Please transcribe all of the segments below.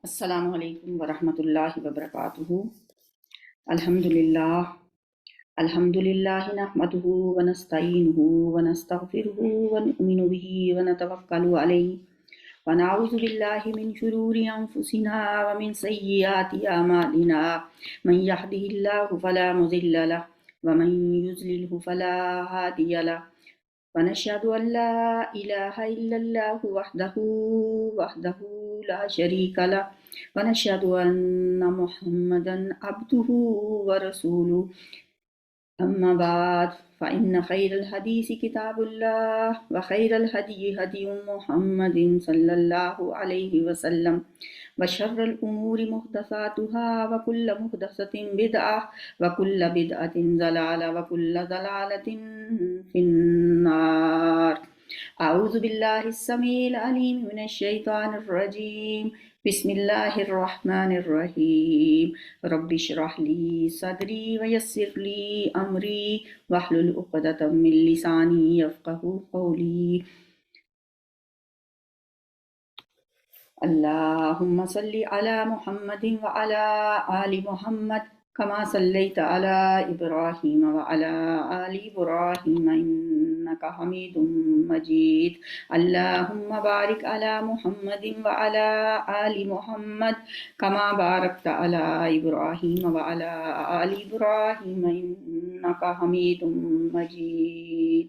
السلام علیکم ورحمۃ اللہ وبرکاتہ۔ الحمد للہ نحمده ونستعینه ونستغفره ونؤمن به ونتوکل علیہ ونعوذ باللہ من شرور انفسنا ومن سیئات اعمالنا، من یهده اللہ فلا مضل له ومن یضللہ فلا ہادی له، ونشهد أن لا إله إلا الله وحده لا شريك له، ونشهد أن محمدا عبده ورسوله. أما بعد فإن خير الحديث كتاب الله، وخير الهدي هدي محمد صلى الله عليه وسلم، وشر الأمور محدثاتها، وكل محدثة بدعة، وكل بدعة ضلالة، وكل ضلالة في النار. أعوذ بالله السميع العليم من الشيطان الرجيم. بسم اللہ الرحمن الرحیم. رب اشرح لی صدری ویسر لی امری واحلل عقدۃ من لسانی یفقہوا قولی. اللہم صلی علی محمد وعلی آل محمد کما صلیت علی ابراہیم وعلی آل ابراہیم انک حمید مجید. اللہم بارک علی محمد وعلی آل محمد کما بارکت علی ابراہیم وعلی آل ابراہیم انک حمید مجید.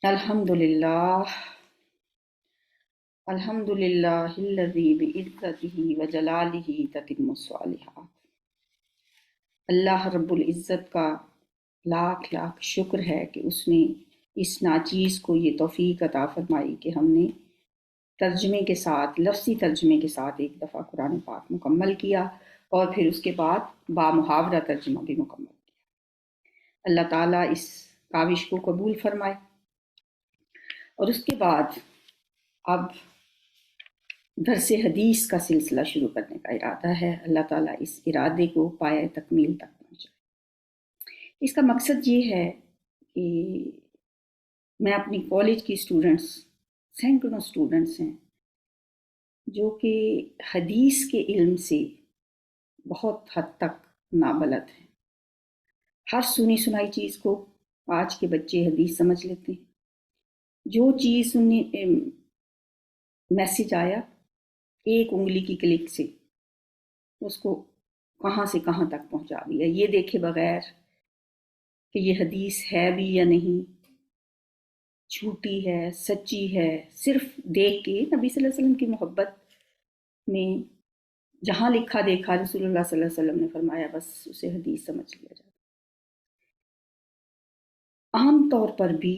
الحمدللہ الذی بعزتہ وجلالہ تتم الصالحات. اللہ رب العزت کا لاکھ لاکھ شکر ہے کہ اس نے اس ناچیز کو یہ توفیق عطا فرمائی کہ ہم نے ترجمے کے ساتھ، لفظی ترجمے کے ساتھ ایک دفعہ قرآن پاک مکمل کیا، اور پھر اس کے بعد بامحاورہ ترجمہ بھی مکمل کیا. اللہ تعالیٰ اس کاوش کو قبول فرمائے. اور اس کے بعد اب درس حدیث کا سلسلہ شروع کرنے کا ارادہ ہے. اللہ تعالیٰ اس ارادے کو پایہ تکمیل تک پہنچائے. اس کا مقصد یہ ہے کہ میں اپنی کالج کی اسٹوڈنٹس، سینکڑوں اسٹوڈنٹس ہیں جو کہ حدیث کے علم سے بہت حد تک نابلد ہیں. ہر سنی سنائی چیز کو آج کے بچے حدیث سمجھ لیتے ہیں. جو چیز میسج آیا ایک انگلی کی کلک سے اس کو کہاں سے کہاں تک پہنچا دیا، یہ دیکھے بغیر کہ یہ حدیث ہے بھی یا نہیں، جھوٹی ہے سچی ہے. صرف دیکھ کے نبی صلی اللہ علیہ وسلم کی محبت میں جہاں لکھا دیکھا رسول اللہ صلی اللہ علیہ وسلم نے فرمایا بس اسے حدیث سمجھ لیا جاتا. عام طور پر بھی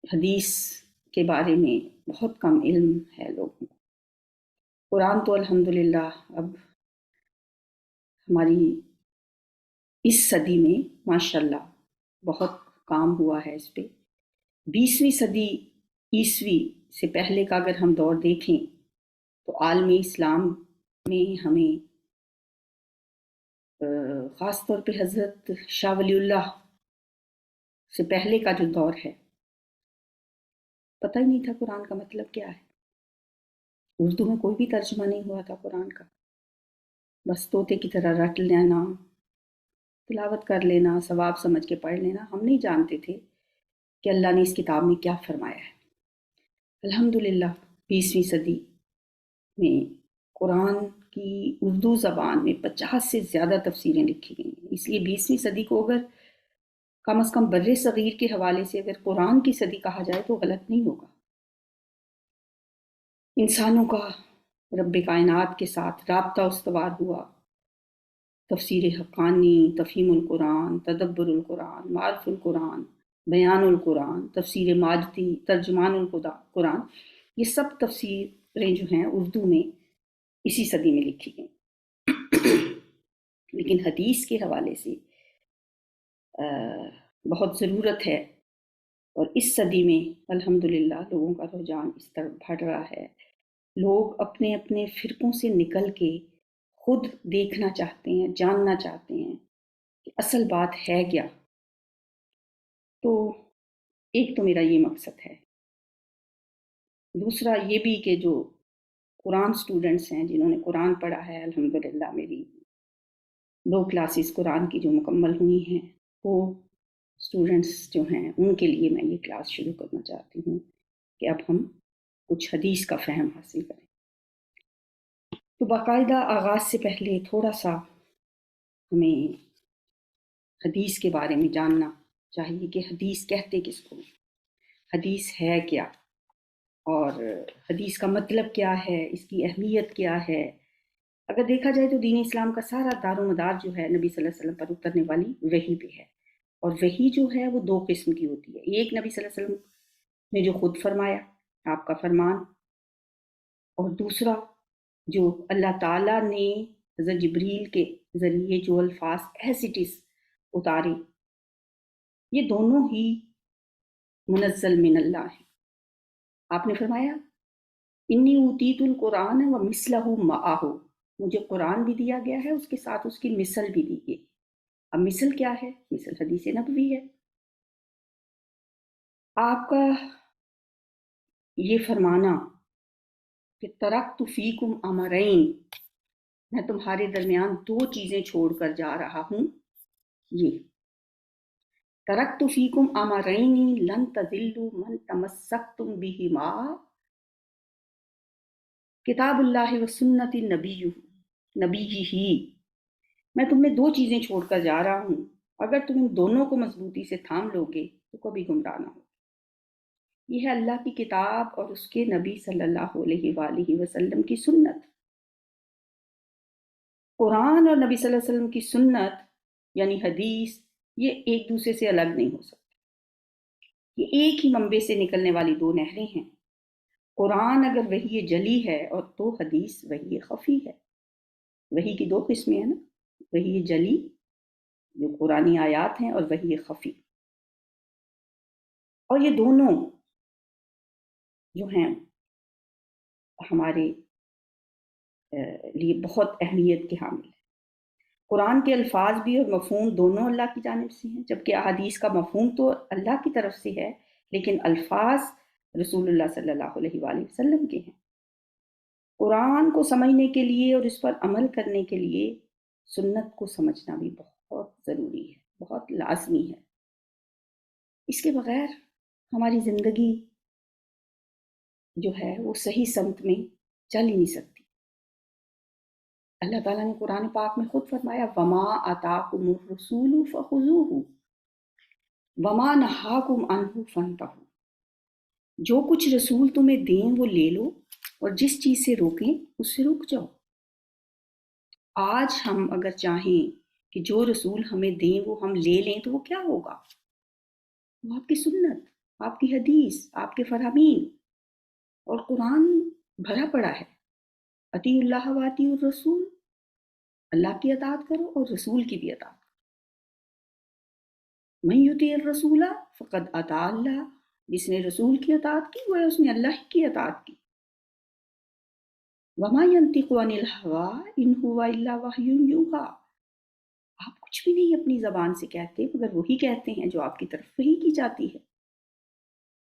حدیث کے بارے میں بہت کم علم ہے لوگوں کو. قرآن تو الحمدللہ اب ہماری اس صدی میں ماشاءاللہ بہت کام ہوا ہے اس پہ. 20ویں صدی عیسوی سے پہلے کا اگر ہم دور دیکھیں تو عالم اسلام میں ہمیں خاص طور پہ حضرت شاہ ولی اللہ سے پہلے کا جو دور ہے پتہ ہی نہیں تھا قرآن کا مطلب کیا ہے. اردو میں کوئی بھی ترجمہ نہیں ہوا تھا قرآن کا. بس طوطے کی طرح رٹ لینا، تلاوت کر لینا، ثواب سمجھ کے پڑھ لینا. ہم نہیں جانتے تھے کہ اللہ نے اس کتاب میں کیا فرمایا ہے. الحمدللہ 20ویں صدی میں قرآن کی اردو زبان میں 50 سے زیادہ تفسیریں لکھی گئی ہیں. اس لیے 20ویں صدی کو اگر کم از کم بر صغیر کے حوالے سے اگر قرآن کی صدی کہا جائے تو غلط نہیں ہوگا. انسانوں کا رب کائنات کے ساتھ رابطہ استوار ہوا. تفسیر حقانی، تفہیم القرآن، تدبر القرآن، معرف القرآن، بیان القرآن، تفسیر ماجدی، ترجمان القرآن، یہ سب تفسیریں جو ہیں اردو میں اسی صدی میں لکھی گئیں. لیکن حدیث کے حوالے سے بہت ضرورت ہے. اور اس صدی میں الحمدللہ لوگوں کا رجحان اس طرف بڑھ رہا ہے. لوگ اپنے اپنے فرقوں سے نکل کے خود دیکھنا چاہتے ہیں، جاننا چاہتے ہیں کہ اصل بات ہے کیا. تو ایک تو میرا یہ مقصد ہے دوسرا یہ بھی کہ جو قرآن اسٹوڈنٹس ہیں، جنہوں نے قرآن پڑھا ہے، الحمدللہ میری 2 کلاسز قرآن کی جو مکمل ہوئی ہیں، وہ اسٹوڈنٹس جو ہیں ان کے لیے میں یہ کلاس شروع کرنا چاہتی ہوں کہ اب ہم کچھ حدیث کا فہم حاصل کریں۔ تو باقاعدہ آغاز سے پہلے تھوڑا سا ہمیں حدیث کے بارے میں جاننا چاہیے کہ حدیث کہتے کس کو، حدیث ہے کیا، اور حدیث کا مطلب کیا ہے، اس کی اہمیت کیا ہے۔ اگر دیکھا جائے تو دین اسلام کا سارا دار و مدار جو ہے نبی صلی اللہ علیہ وسلم پر اترنے والی وحی پہ ہے، اور وحی جو ہے وہ 2 قسم کی ہوتی ہے۔ ایک نبی صلی اللہ علیہ وسلم نے جو خود فرمایا، آپ کا فرمان، اور دوسرا جو اللہ تعالیٰ نے حضرت جبریل کے ذریعے جو الفاظ ایز اٹ از اتارے، یہ دونوں ہی منزل من اللہ ہیں۔ آپ نے فرمایا انی اوتیت القرآن و مثلہ معہ، مجھے قرآن بھی دیا گیا ہے، اس کے ساتھ اس کی مثل بھی دی گئی۔ اب مثل کیا ہے؟ مثل حدیث نبوی ہے۔ آپ کا یہ فرمانا کہ ترکت فیکم امرین، میں تمہارے درمیان 2 چیزیں چھوڑ کر جا رہا ہوں، یہ ترکت فیکم امرین لن تضلوا من تمسکتم بہما کتاب اللہ و سنت نبی ہی، میں تم میں 2 چیزیں چھوڑ کر جا رہا ہوں، اگر تم ان دونوں کو مضبوطی سے تھام لو گے تو کبھی گمراہ نہ ہو۔ یہ ہے اللہ کی کتاب اور اس کے نبی صلی اللہ علیہ وآلہ وسلم کی سنت۔ قرآن اور نبی صلی اللہ علیہ وسلم کی سنت یعنی حدیث، یہ ایک دوسرے سے الگ نہیں ہو سکتے، یہ ایک ہی منبع سے نکلنے والی 2 نہریں ہیں۔ قرآن اگر وحی جلی ہے اور تو حدیث وحی خفی ہے۔ وحی کی 2 قسمیں ہیں نا، وحی جلی جو قرآنی آیات ہیں، اور وحی خفی، اور یہ دونوں جو ہیں ہمارے لیے بہت اہمیت کے حامل ہیں۔ قرآن کے الفاظ بھی اور مفہوم دونوں اللہ کی جانب سے ہیں، جبکہ احادیث کا مفہوم تو اللہ کی طرف سے ہے، لیکن الفاظ رسول اللہ صلی اللہ علیہ وآلہ وسلم کے ہیں۔ قرآن کو سمجھنے کے لیے اور اس پر عمل کرنے کے لیے سنت کو سمجھنا بھی بہت ضروری ہے، بہت لازمی ہے۔ اس کے بغیر ہماری زندگی جو ہے وہ صحیح سمت میں چل ہی نہیں سکتی۔ اللہ تعالیٰ نے قرآن پاک میں خود فرمایا وَمَا آتَاكُمُ الرَّسُولُ فَخُذُوهُ وَمَا نَهَاكُمْ عَنْهُ فَانْتَهُوا، جو کچھ رسول تمہیں دیں وہ لے لو، اور جس چیز سے روکیں اس سے رک جاؤ۔ آج ہم اگر چاہیں کہ جو رسول ہمیں دیں وہ ہم لے لیں تو وہ کیا ہوگا؟ وہ آپ کی سنت، آپ کی حدیث، آپ کے فرامین، اور قرآن بھرا پڑا ہے اطیعوا اللہ و اطیعوا الرسول، اللہ کی اطاعت کرو اور رسول کی بھی اطاعت کرو۔ من یطیع الرسول فقد اطاع اللہ، جس نے رسول کی اطاعت کی وہ اس نے اللہ کی اطاعت کی۔ وما ينطق عن الهوى ان هو الا وحی یوحی، آپ کچھ بھی نہیں اپنی زبان سے کہتے مگر وہی کہتے ہیں جو آپ کی طرف وحی کی جاتی ہے۔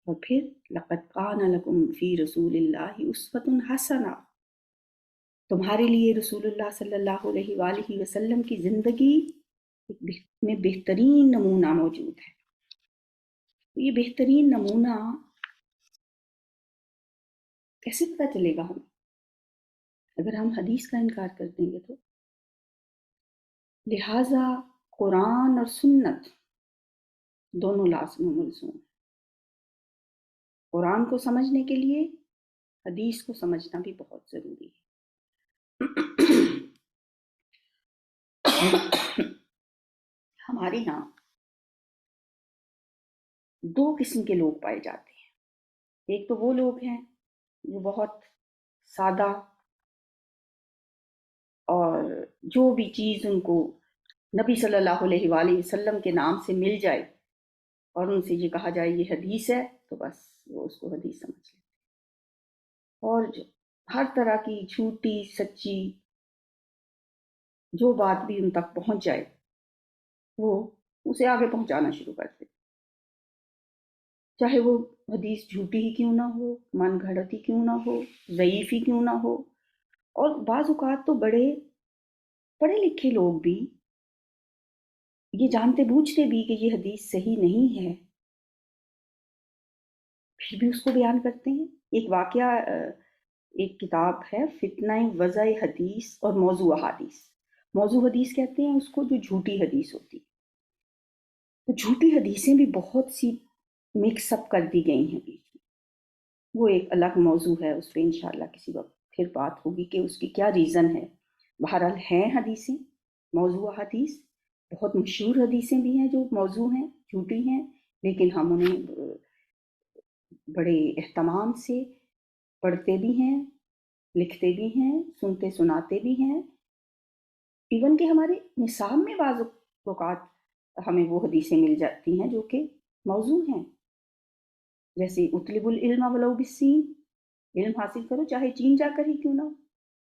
اور پھر لقد کان لکم فی رسول اللہ اسوۃ حسنہ، تمہارے لیے رسول اللہ صلی اللہ علیہ وآلہ وسلم کی زندگی میں بہترین نمونہ موجود ہے۔ یہ بہترین نمونہ کیسے پتہ چلے گا ہمیں؟ اگر ہم حدیث کا انکار کر دیں گے تو۔ لہٰذا قرآن اور سنت دونوں لازم و ملزوم۔ قرآن کو سمجھنے کے لیے حدیث کو سمجھنا بھی بہت ضروری ہے۔ ہمارے ہاں 2 قسم کے لوگ پائے جاتے ہیں۔ ایک تو وہ لوگ ہیں جو بہت سادہ، اور جو بھی چیز ان کو نبی صلی اللہ علیہ وآلہ وسلم کے نام سے مل جائے اور ان سے یہ کہا جائے یہ حدیث ہے تو بس وہ اس کو حدیث سمجھ لیتے، اور ہر طرح کی جھوٹی سچی جو بات بھی ان تک پہنچ جائے وہ اسے آگے پہنچانا شروع کر دے، چاہے وہ حدیث جھوٹی ہی کیوں نہ ہو، من گھڑت ہی کیوں نہ ہو، ضعیف ہی کیوں نہ ہو، اور بعض اوقات تو بڑے پڑھے لکھے لوگ بھی یہ جانتے بوجھتے بھی کہ یہ حدیث صحیح نہیں ہے، پھر بھی اس کو بیان کرتے ہیں۔ ایک واقعہ ایک کتاب ہے فتنہ وضع حدیث اور موضوع احادیث۔ موضوع حدیث کہتے ہیں اس کو جو جھوٹی حدیث ہوتی، تو جھوٹی حدیثیں بھی بہت سی مکس اپ کر دی گئی ہیں بیچ میں، وہ ایک الگ موضوع ہے، اس پہ انشاءاللہ کسی وقت پھر بات ہوگی کہ اس کی کیا ریزن ہے۔ بہرحال ہیں حدیثیں موضوع حدیث، بہت مشہور حدیثیں بھی ہیں جو موضوع ہیں، جھوٹی ہیں، لیکن ہم انہیں بڑے اہتمام سے پڑھتے بھی ہیں، لکھتے بھی ہیں، سنتے سناتے بھی ہیں، ایون کہ ہمارے نصاب میں بعض اوقات ہمیں وہ حدیثیں مل جاتی ہیں جو کہ موضوع ہیں، جیسے اطلب العلم ولو بالسین، علم حاصل کرو چاہے چین جا کر ہی کیوں نہ ہو۔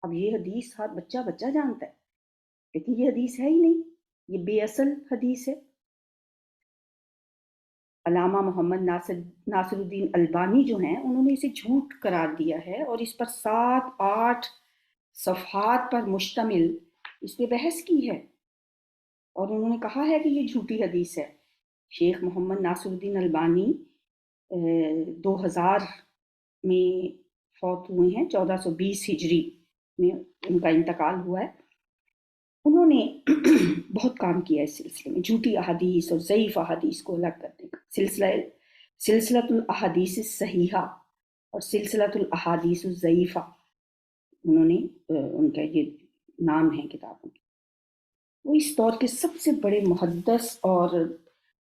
اب یہ حدیث ہر بچہ بچہ جانتا ہے، لیکن یہ حدیث ہے ہی نہیں، یہ بے اصل حدیث ہے۔ علامہ محمد ناصر الدین البانی جو ہیں انہوں نے اسے جھوٹ قرار دیا ہے، اور اس پر 7-8 صفحات پر مشتمل اس پہ بحث کی ہے، اور انہوں نے کہا ہے کہ یہ جھوٹی حدیث ہے۔ شیخ محمد ناصر الدین البانی 2000 میں فوت ہوئے ہیں، 1420 ہجری میں ان کا انتقال ہوا ہے۔ انہوں نے بہت کام کیا اس سلسلے میں، جھوٹی احادیث اور ضعیف احادیث کو الگ کرنے کا، سلسلۃ الاحادیث الصحیحہ اور سلسلۃ الاحادیث الضعیفہ، انہوں نے ان کا یہ نام ہے کتابوں کے۔ وہ اس دور کے سب سے بڑے محدث، اور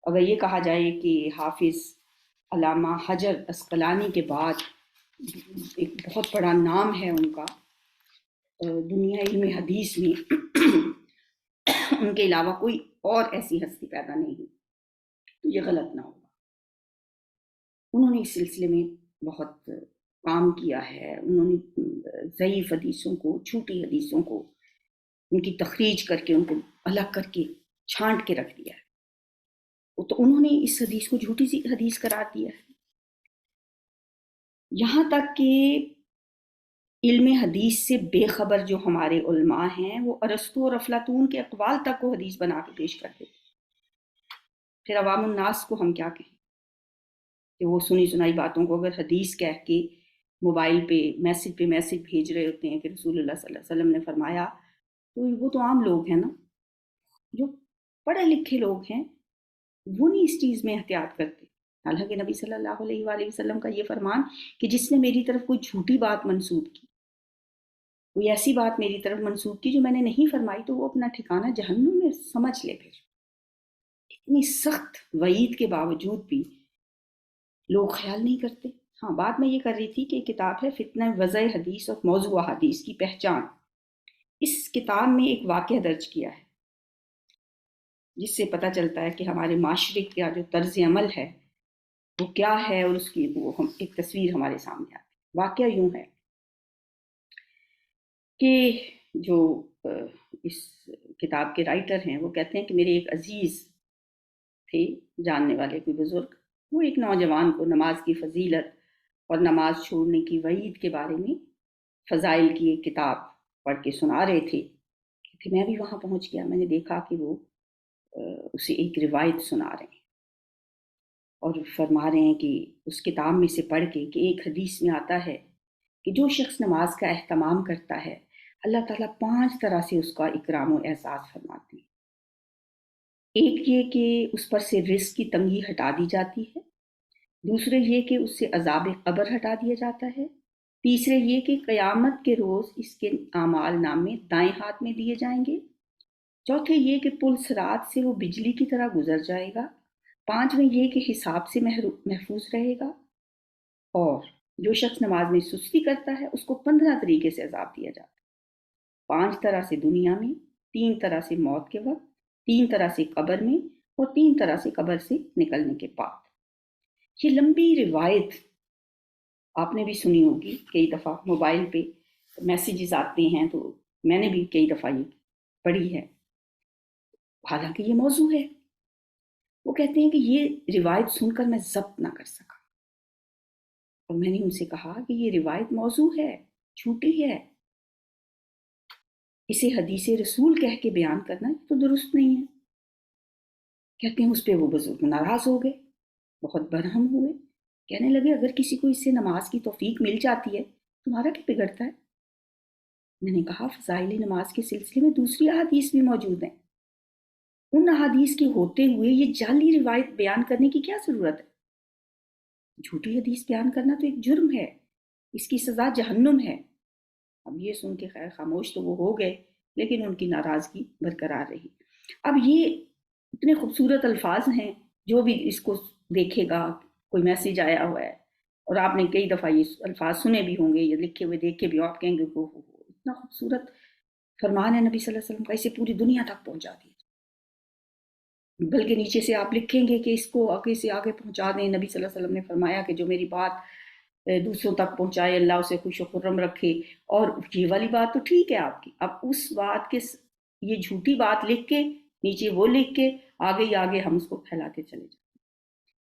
اگر یہ کہا جائے کہ حافظ علامہ حجر عسقلانی کے بعد ایک بہت بڑا نام ہے ان کا دنیا علم حدیث میں، ان کے علاوہ کوئی اور ایسی ہستی پیدا نہیں ہوئی، تو یہ غلط نہ ہوگا۔ انہوں نے اس سلسلے میں بہت کام کیا ہے، انہوں نے ضعیف حدیثوں کو، جھوٹی حدیثوں کو، ان کی تخریج کر کے ان کو الگ کر کے چھانٹ کے رکھ دیا ہے، تو انہوں نے اس حدیث کو جھوٹی سی حدیث قرار دیا ہے۔ یہاں تک کہ علم حدیث سے بے خبر جو ہمارے علماء ہیں وہ ارسطو اور افلاطون کے اقوال تک کو حدیث بنا کے پیش کر دیتے، پھر عوام الناس کو ہم کیا کہیں کہ وہ سنی سنائی باتوں کو اگر حدیث کہہ کے موبائل پہ میسج بھیج رہے ہوتے ہیں کہ رسول اللہ صلی اللہ علیہ وسلم نے فرمایا، تو وہ تو عام لوگ ہیں نا، جو پڑھے لکھے لوگ ہیں وہ نہیں اس چیز میں احتیاط کرتے۔ حالانکہ نبی صلی اللہ علیہ وآلہ وسلم کا یہ فرمان کہ جس نے میری طرف کوئی جھوٹی بات منسوب کی، کوئی ایسی بات میری طرف منسوب کی جو میں نے نہیں فرمائی، تو وہ اپنا ٹھکانہ جہنم میں سمجھ لے۔ پھر اتنی سخت وعید کے باوجود بھی لوگ خیال نہیں کرتے۔ ہاں، بات میں یہ کر رہی تھی کہ کتاب ہے فتنہ وضع حدیث اور موضوع حدیث کی پہچان۔ اس کتاب میں ایک واقعہ درج کیا ہے جس سے پتہ چلتا ہے کہ ہمارے معاشرے کا جو طرز عمل ہے وہ کیا ہے، اور اس کی وہ ہم ایک تصویر ہمارے سامنے آتی ہے۔ واقعہ یوں ہے کہ جو اس کتاب کے رائٹر ہیں وہ کہتے ہیں کہ میرے ایک عزیز تھے، جاننے والے کوئی بزرگ، وہ ایک نوجوان کو نماز کی فضیلت اور نماز چھوڑنے کی وعید کے بارے میں فضائل کی ایک کتاب پڑھ کے سنا رہے تھے کہ میں بھی وہاں پہنچ گیا۔ میں نے دیکھا کہ وہ اسے ایک روایت سنا رہے ہیں اور فرما رہے ہیں کہ اس کتاب میں سے پڑھ کے کہ ایک حدیث میں آتا ہے کہ جو شخص نماز کا اہتمام کرتا ہے اللہ تعالیٰ 5 طرح سے اس کا اکرام و اعزاز فرماتے ہیں۔ ایک یہ کہ اس پر سے رزق کی تنگی ہٹا دی جاتی ہے، دوسرے یہ کہ اس سے عذاب قبر ہٹا دیا جاتا ہے، تیسرے یہ کہ قیامت کے روز اس کے اعمال نامے دائیں ہاتھ میں دیے جائیں گے، چوتھے یہ کہ پل صراط سے وہ بجلی کی طرح گزر جائے گا، پانچویں یہ کہ حساب سے محفوظ رہے گا، اور جو شخص نماز میں سستی کرتا ہے اس کو 15 طریقے سے عذاب دیا جاتا ہے، 5 طرح سے دنیا میں، 3 طرح سے موت کے وقت، 3 طرح سے قبر میں، اور 3 طرح سے قبر سے نکلنے کے بعد۔ یہ لمبی روایت آپ نے بھی سنی ہوگی، کئی دفعہ موبائل پہ میسیجز آتے ہیں تو میں نے بھی کئی دفعہ یہ پڑھی ہے، حالانکہ یہ موضوع ہے۔ وہ کہتے ہیں کہ یہ روایت سن کر میں ضبط نہ کر سکا، اور میں نے ان سے کہا کہ یہ روایت موضوع ہے، جھوٹی ہے، اسے حدیث رسول کہہ کے بیان کرنا تو درست نہیں ہے۔ کہتے ہیں اس پہ وہ بزرگ ناراض ہو گئے، بہت برہم ہوئے، کہنے لگے اگر کسی کو اس سے نماز کی توفیق مل جاتی ہے تمہارا کیا بگڑتا ہے؟ میں نے کہا فضائل نماز کے سلسلے میں دوسری احادیث بھی موجود ہیں، ان احادیث کے ہوتے ہوئے یہ جعلی روایت بیان کرنے کی کیا ضرورت ہے؟ جھوٹی حدیث بیان کرنا تو ایک جرم ہے، اس کی سزا جہنم ہے۔ اب یہ سن کے خیر خاموش تو وہ ہو گئے، لیکن ان کی ناراضگی برقرار رہی۔ اب یہ اتنے خوبصورت الفاظ ہیں، جو بھی اس کو دیکھے گا، کوئی میسیج آیا ہوا ہے اور آپ نے کئی دفعہ یہ الفاظ سنے بھی ہوں گے یا لکھے ہوئے دیکھے بھی، آپ کہیں گے کہ اتنا خوبصورت فرمان ہے نبی صلی اللہ علیہ وسلم کا، اسے پوری دنیا تک پہنچا دیا۔ بلکہ نیچے سے آپ لکھیں گے کہ اس کو آگے سے آگے پہنچا دیں، نبی صلی اللہ علیہ وسلم نے فرمایا کہ جو میری بات دوسروں تک پہنچائے اللہ اسے خوش و خرم رکھے۔ اور یہ والی بات تو ٹھیک ہے آپ کی، اب اس بات کے یہ جھوٹی بات لکھ کے نیچے وہ لکھ کے آگے ہی آگے ہم اس کو پھیلاتے چلے جائیں،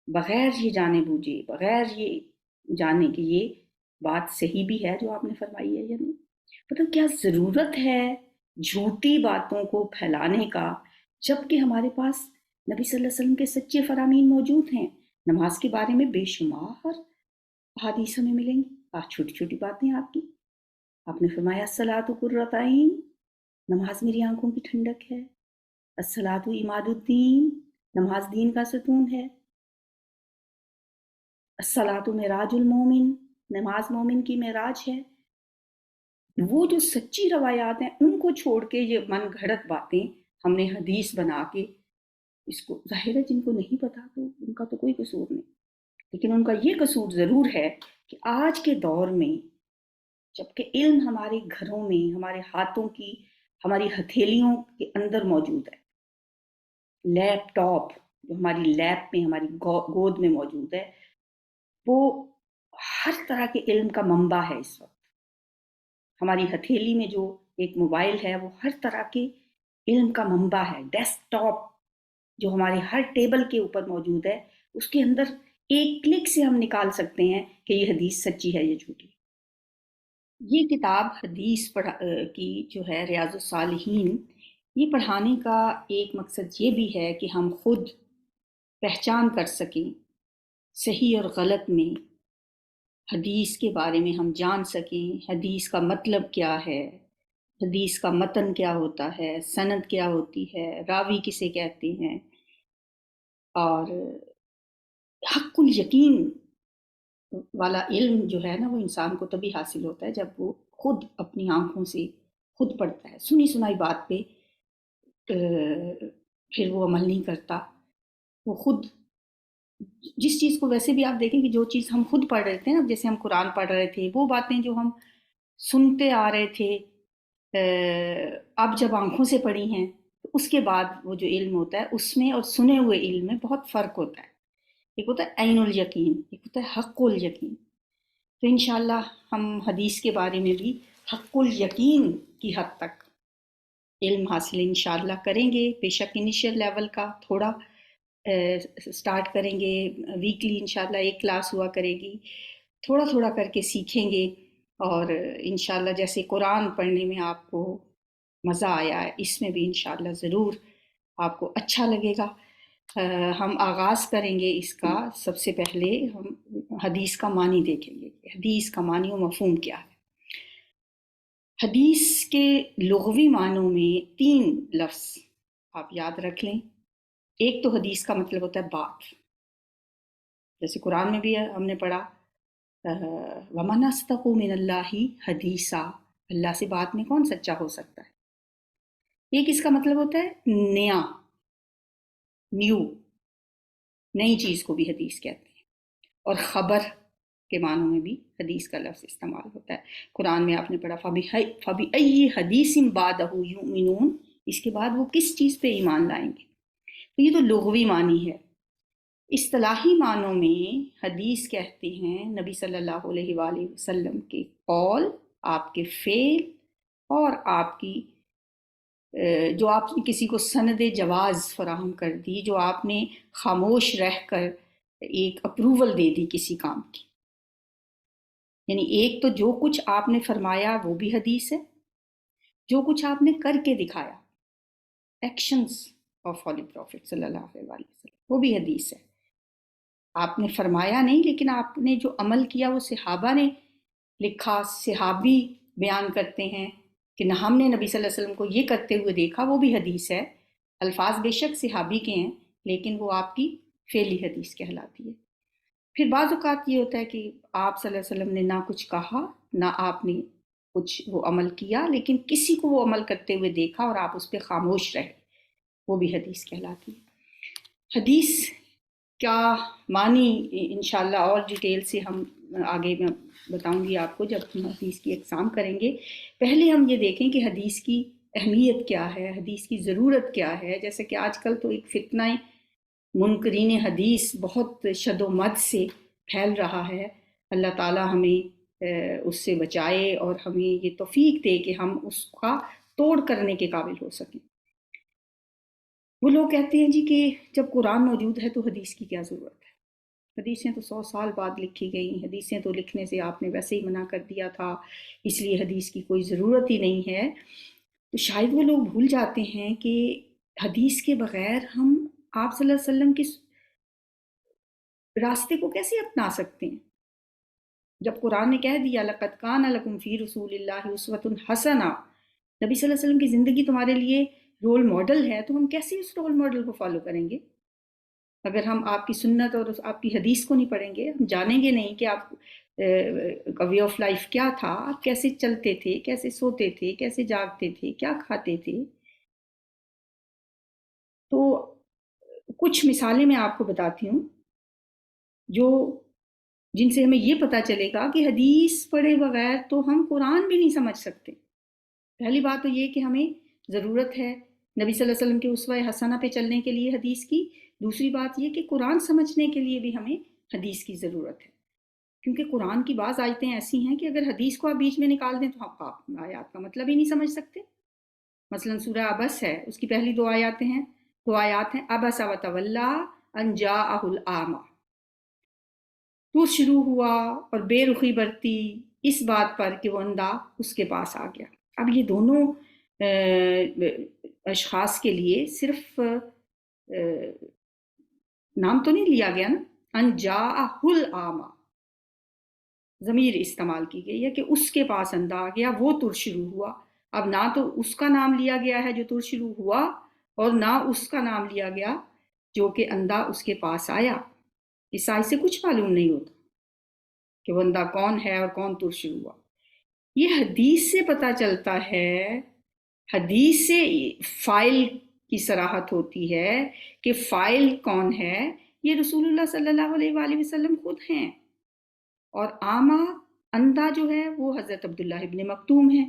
بغیر یہ جانے بوجھے، بغیر یہ جانے کہ یہ بات صحیح بھی ہے جو آپ نے فرمائی ہے یا نہیں۔ مطلب کیا ضرورت ہے جھوٹی باتوں کو پھیلانے کا، جبکہ ہمارے پاس نبی صلی اللہ علیہ وسلم کے سچے فرامین موجود ہیں۔ نماز کے بارے میں بے شمار احادیث ہمیں ملیں گی، چھوٹی چھوٹی باتیں آپ کی۔ آپ نے فرمایا الصلاۃ قرۃ عین، نماز میری آنکھوں کی ٹھنڈک ہے۔ الصلاۃ عماد الدین، نماز دین کا ستون ہے۔ الصلاۃ معراج المومن، نماز مومن کی معراج ہے۔ وہ جو سچی روایات ہیں ان کو چھوڑ کے یہ من گھڑت باتیں ہم نے حدیث بنا کے، اس کو ظاہر ہے جن کو نہیں پتا تو ان کا تو کوئی قصور نہیں، لیکن ان کا یہ قصور ضرور ہے کہ آج کے دور میں جبکہ علم ہمارے گھروں میں، ہمارے ہاتھوں کی، ہماری ہتھیلیوں کے اندر موجود ہے، لیپ ٹاپ جو ہماری لیپ میں، ہماری گود میں موجود ہے، وہ ہر طرح کے علم کا منبع ہے۔ اس وقت ہماری ہتھیلی میں جو ایک موبائل ہے وہ ہر طرح کے علم کا منبع ہے۔ ڈیسک ٹاپ جو ہمارے ہر ٹیبل کے اوپر موجود ہے، اس کے اندر ایک کلک سے ہم نکال سکتے ہیں کہ یہ حدیث سچی ہے یا جھوٹی۔ یہ کتاب حدیث کی جو ہے ریاض الصالحین، یہ پڑھانے کا ایک مقصد یہ بھی ہے کہ ہم خود پہچان کر سکیں صحیح اور غلط میں، حدیث کے بارے میں ہم جان سکیں حدیث کا مطلب کیا ہے، حدیث کا متن کیا ہوتا ہے، سند کیا ہوتی ہے، راوی کسے کہتے ہیں، اور حق الیقین والا علم جو ہے نا وہ انسان کو تبھی حاصل ہوتا ہے جب وہ خود اپنی آنکھوں سے خود پڑھتا ہے، سنی سنائی بات پہ پھر وہ عمل نہیں کرتا، وہ خود جس چیز کو، ویسے بھی آپ دیکھیں کہ جو چیز ہم خود پڑھ رہے تھے نا، جیسے ہم قرآن پڑھ رہے تھے، وہ باتیں جو ہم سنتے آ رہے تھے اب جب آنکھوں سے پڑھی ہیں تو اس کے بعد وہ جو علم ہوتا ہے اس میں اور سنے ہوئے علم میں بہت فرق ہوتا ہے۔ ایک ہوتا ہے عین الیقین، ایک ہوتا ہے حق الیقین۔ تو انشاءاللہ ہم حدیث کے بارے میں بھی حق الیقین کی حد تک علم حاصل انشاءاللہ کریں گے، بے شک انیشیل لیول کا تھوڑا سٹارٹ کریں گے، ویکلی انشاءاللہ ایک کلاس ہوا کرے گی، تھوڑا تھوڑا کر کے سیکھیں گے، اور انشاءاللہ جیسے قرآن پڑھنے میں آپ کو مزہ آیا ہے اس میں بھی انشاءاللہ ضرور آپ کو اچھا لگے گا۔ ہم آغاز کریں گے اس کا، سب سے پہلے ہم حدیث کا معنی دیکھیں گے، حدیث کا معنی و مفہوم کیا ہے۔ حدیث کے لغوی معنوں میں 3 لفظ آپ یاد رکھ لیں۔ ایک تو حدیث کا مطلب ہوتا ہے بات، جیسے قرآن میں بھی ہم نے پڑھا وَمَنْ أَصْدَقُ مِنَ اللَّهِ حَدِيثًا، اللہ سے بات میں کون سچا ہو سکتا ہے۔ ایک اس کا مطلب ہوتا ہے نیا، نیو، نئی چیز کو بھی حدیث کہتے ہیں، اور خبر کے معنوں میں بھی حدیث کا لفظ استعمال ہوتا ہے۔ قرآن میں آپ نے پڑھا فَبِأَيِّ حَدِيثٍ بَعْدَهُ يُؤْمِنُونَ، اس کے بعد وہ کس چیز پہ ایمان لائیں گے۔ تو یہ تو لغوی معنی ہے۔ اصطلاحی معنوں میں حدیث کہتے ہیں نبی صلی اللہ علیہ وآلہ وسلم کے قول، آپ کے فعل، اور آپ کی جو آپ نے کسی کو سند جواز فراہم کر دی، جو آپ نے خاموش رہ کر ایک اپروول دے دی کسی کام کی، یعنی ایک تو جو کچھ آپ نے فرمایا وہ بھی حدیث ہے، جو کچھ آپ نے کر کے دکھایا، ایکشنز آف ہولی پروفٹ صلی اللہ علیہ وسلم، وہ بھی حدیث ہے۔ آپ نے فرمایا نہیں، لیکن آپ نے جو عمل کیا وہ صحابہ نے لکھا، صحابی بیان کرتے ہیں کہ نہ ہم نے نبی صلی اللہ علیہ وسلم کو یہ کرتے ہوئے دیکھا، وہ بھی حدیث ہے۔ الفاظ بے شک صحابی کے ہیں، لیکن وہ آپ کی فعلی حدیث کہلاتی ہے۔ پھر بعض اوقات یہ ہوتا ہے کہ آپ صلی اللہ علیہ وسلم نے نہ کچھ کہا، نہ آپ نے کچھ وہ عمل کیا، لیکن کسی کو وہ عمل کرتے ہوئے دیکھا اور آپ اس پہ خاموش رہے، وہ بھی حدیث کہلاتی ہے۔ حدیث کیا معنی انشاءاللہ اور ڈیٹیل سے ہم آگے میں بتاؤں گی آپ کو جب ہم حدیث کی اقسام کریں گے۔ پہلے ہم یہ دیکھیں کہ حدیث کی اہمیت کیا ہے، حدیث کی ضرورت کیا ہے۔ جیسے کہ آج کل تو ایک فتنہ منکرین حدیث بہت شد و مد سے پھیل رہا ہے۔ اللہ تعالی ہمیں اس سے بچائے اور ہمیں یہ توفیق دے کہ ہم اس کا توڑ کرنے کے قابل ہو سکیں۔ وہ لوگ کہتے ہیں جی کہ جب قرآن موجود ہے تو حدیث کی کیا ضرورت ہے، حدیثیں تو 100 سال بعد لکھی گئیں، حدیثیں تو لکھنے سے آپ نے ویسے ہی منع کر دیا تھا، اس لیے حدیث کی کوئی ضرورت ہی نہیں ہے۔ تو شاید وہ لوگ بھول جاتے ہیں کہ حدیث کے بغیر ہم آپ صلی اللہ علیہ وسلم کے راستے کو کیسے اپنا سکتے ہیں؟ جب قرآن نے کہہ دیا لَقَدْ كَانَ لَكُمْ فِي رَسُولِ اللَّهِ أُسْوَةٌ حَسَنَةٌ، نبی صلی اللہ علیہ وسلم کی زندگی تمہارے لیے رول ماڈل ہے، تو ہم کیسے اس رول ماڈل کو فالو کریں گے اگر ہم آپ کی سنت اور آپ کی حدیث کو نہیں پڑھیں گے؟ ہم جانیں گے نہیں کہ آپ کا وے آف لائف کیا تھا، آپ کیسے چلتے تھے، کیسے سوتے تھے، کیسے جاگتے تھے، کیا کھاتے تھے۔ تو کچھ مثالیں میں آپ کو بتاتی ہوں جو جن سے ہمیں یہ پتہ چلے گا کہ حدیث پڑھے بغیر تو ہم قرآن بھی نہیں سمجھ سکتے۔ پہلی بات تو یہ کہ ہمیں ضرورت ہے نبی صلی اللہ علیہ وسلم کے اسوہ حسنہ پہ چلنے کے لیے حدیث کی۔ دوسری بات یہ کہ قرآن سمجھنے کے لیے بھی ہمیں حدیث کی ضرورت ہے، کیونکہ قرآن کی بعض آیتیں ایسی ہیں کہ اگر حدیث کو آپ بیچ میں نکال دیں تو آپ آیات کا مطلب ہی نہیں سمجھ سکتے۔ مثلا سورہ عبس ہے، اس کی پہلی دو آیات ہیں عبس وتولی ان جاءہ الاعمی، تو شروع ہوا اور بے رخی برتی اس بات پر کہ وہ اندھا اس کے پاس آ گیا۔ اب یہ دونوں اشخاص کے لیے صرف نام تو نہیں لیا گیا نا، ان جاءہ الاعمی ضمیر استعمال کی گئی ہے کہ اس کے پاس اندھا آ گیا، وہ تر شروع ہوا۔ اب نہ تو اس کا نام لیا گیا ہے جو تر شروع ہوا، اور نہ اس کا نام لیا گیا جو کہ اندھا اس کے پاس آیا۔ اس آیت سے کچھ معلوم نہیں ہوتا کہ وہ اندھا کون ہے اور کون تر شروع ہوا۔ یہ حدیث سے پتہ چلتا ہے، حدیث سے فاعل کی صراحت ہوتی ہے کہ فاعل کون ہے، یہ رسول اللہ صلی اللہ علیہ وآلہ وسلم خود ہیں، اور اعمیٰ اندھا جو ہے وہ حضرت عبداللہ ابن مکتوم ہے۔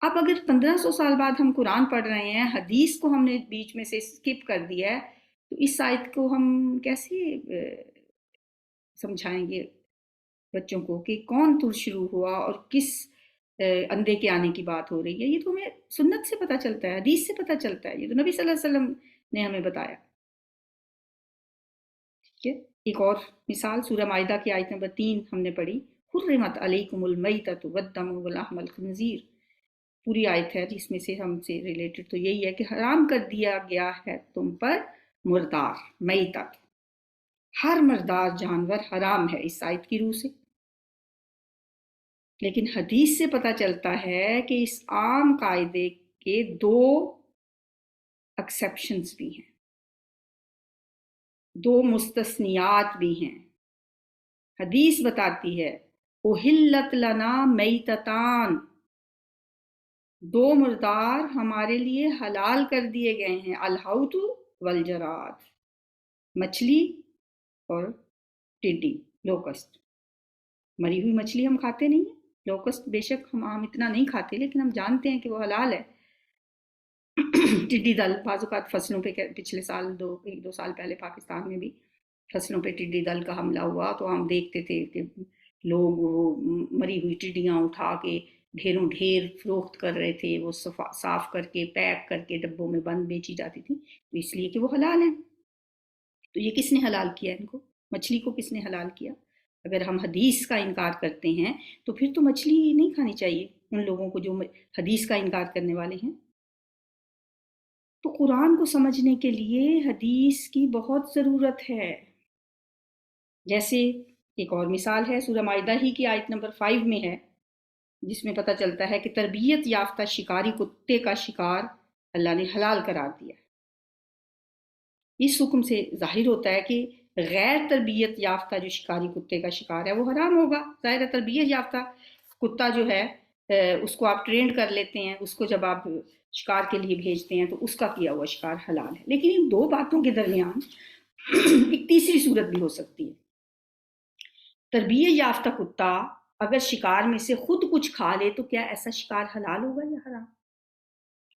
اب اگر 1500 سال بعد ہم قرآن پڑھ رہے ہیں، حدیث کو ہم نے بیچ میں سے سکپ کر دیا ہے، تو اس آیت کو ہم کیسے سمجھائیں گے بچوں کو کہ کون تر شروع ہوا اور کس اندھے کے آنے کی بات ہو رہی ہے؟ یہ تو ہمیں سنت سے پتہ چلتا ہے، حدیث سے پتہ چلتا ہے، یہ تو نبی صلی اللہ علیہ وسلم نے ہمیں بتایا۔ ٹھیک ہے، ایک اور مثال سورہ مائدہ کی آیت نمبر 3 ہم نے پڑھی، حرمت علیکم المیتۃ والدم ولحم الخنزیر، پوری آیت ہے جس میں سے ہم سے ریلیٹڈ تو یہی ہے کہ حرام کر دیا گیا ہے تم پر مردار، میتت، ہر مردار جانور حرام ہے اس آیت کی روح سے۔ لیکن حدیث سے پتہ چلتا ہے کہ اس عام قاعدے کے دو ایکسیپشنز بھی ہیں، دو مستثنیات بھی ہیں۔ حدیث بتاتی ہے احلت لنا میتتان، دو مردار ہمارے لیے حلال کر دیے گئے ہیں، الحوت والجراد، مچھلی اور ٹڈی، لوکسٹ۔ مری ہوئی مچھلی ہم کھاتے نہیں ہیں، لوکسٹ بے شک ہم عام اتنا نہیں کھاتے لیکن ہم جانتے ہیں کہ وہ حلال ہے۔ ٹڈی دل بعض اوقات فصلوں پہ، پچھلے سال ایک دو سال پہلے پاکستان میں بھی فصلوں پہ ٹڈی دل کا حملہ ہوا تو ہم دیکھتے تھے کہ لوگ وہ مری ہوئی ٹڈیاں اٹھا کے ڈھیروں ڈھیر فروخت کر رہے تھے، وہ صاف کر کے پیک کر کے ڈبوں میں بند بیچی جاتی تھی، تو اس لیے کہ وہ حلال ہیں۔ تو یہ کس نے حلال کیا ان کو؟ مچھلی کو کس نے حلال کیا؟ اگر ہم حدیث کا انکار کرتے ہیں تو پھر تو مچھلی نہیں کھانی چاہیے ان لوگوں کو جو حدیث کا انکار کرنے والے ہیں۔ تو قرآن کو سمجھنے کے لیے حدیث کی بہت ضرورت ہے۔ جیسے ایک اور مثال ہے سورہ مائدہ ہی کی آیت نمبر 5 میں ہے، جس میں پتہ چلتا ہے کہ تربیت یافتہ شکاری کتے کا شکار اللہ نے حلال قرار دیا۔ اس حکم سے ظاہر ہوتا ہے کہ غیر تربیت یافتہ جو شکاری کتے کا شکار ہے وہ حرام ہوگا۔ ظاہر ہے تربیت یافتہ کتا جو ہے اس کو آپ ٹرینڈ کر لیتے ہیں، اس کو جب آپ شکار کے لیے بھیجتے ہیں تو اس کا کیا ہوا شکار حلال ہے۔ لیکن ان دو باتوں کے درمیان ایک تیسری صورت بھی ہو سکتی ہے۔ تربیت یافتہ کتا اگر شکار میں سے خود کچھ کھا لے تو کیا ایسا شکار حلال ہوگا یا حرام؟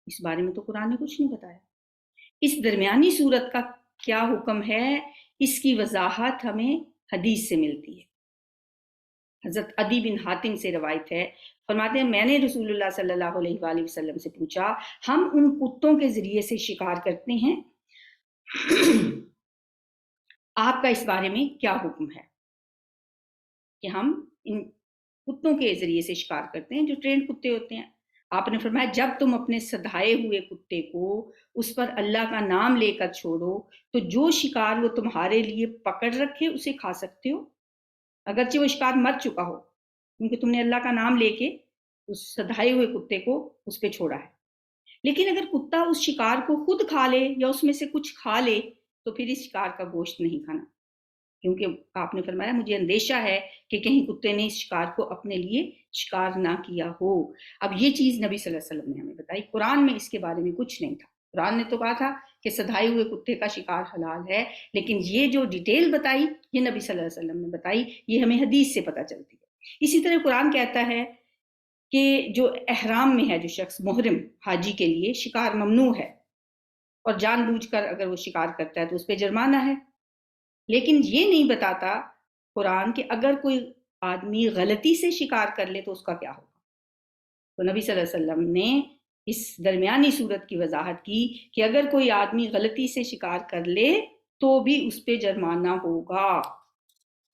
اس بارے میں تو قرآن نے کچھ نہیں بتایا۔ اس درمیانی صورت کا کیا حکم ہے، اس کی وضاحت ہمیں حدیث سے ملتی ہے۔ حضرت عدی بن حاتم سے روایت ہے، فرماتے ہیں میں نے رسول اللہ صلی اللہ علیہ وآلہ وسلم سے پوچھا ہم ان کتوں کے ذریعے سے شکار کرتے ہیں، آپ کا اس بارے میں کیا حکم ہے کہ ہم ان کتوں کے ذریعے سے شکار کرتے ہیں جو ٹرینڈ کتے ہوتے ہیں؟ آپ نے فرمایا جب تم اپنے سدھائے ہوئے کتے کو اس پر اللہ کا نام لے کر چھوڑو تو جو شکار وہ تمہارے لیے پکڑ رکھے اسے کھا سکتے ہو، اگرچہ وہ شکار مر چکا ہو، کیونکہ تم نے اللہ کا نام لے کے اس سدھائے ہوئے کتے کو اس پہ چھوڑا ہے۔ لیکن اگر کتا اس شکار کو خود کھا لے یا اس میں سے کچھ کھا لے تو پھر اس شکار کا گوشت نہیں کھانا، کیونکہ آپ نے فرمایا مجھے اندیشہ ہے کہ کہیں کتے نے اس شکار کو اپنے لیے شکار نہ کیا ہو۔ اب یہ چیز نبی صلی اللہ علیہ وسلم نے ہمیں بتائی، قرآن میں اس کے بارے میں کچھ نہیں تھا۔ قرآن نے تو کہا تھا کہ سدھائے ہوئے کتے کا شکار حلال ہے، لیکن یہ جو ڈیٹیل بتائی یہ نبی صلی اللہ علیہ وسلم نے بتائی، یہ ہمیں حدیث سے پتہ چلتی ہے۔ اسی طرح قرآن کہتا ہے کہ جو احرام میں ہے جو شخص محرم حاجی کے لیے شکار ممنوع ہے، اور جان بوجھ کر اگر وہ شکار کرتا ہے تو اس پہ جرمانہ ہے، لیکن یہ نہیں بتاتا قرآن کہ اگر کوئی آدمی غلطی سے شکار کر لے تو اس کا کیا ہوگا۔ تو نبی صلی اللہ علیہ وسلم نے اس درمیانی صورت کی وضاحت کی کہ اگر کوئی آدمی غلطی سے شکار کر لے تو بھی اس پہ جرمانہ ہوگا۔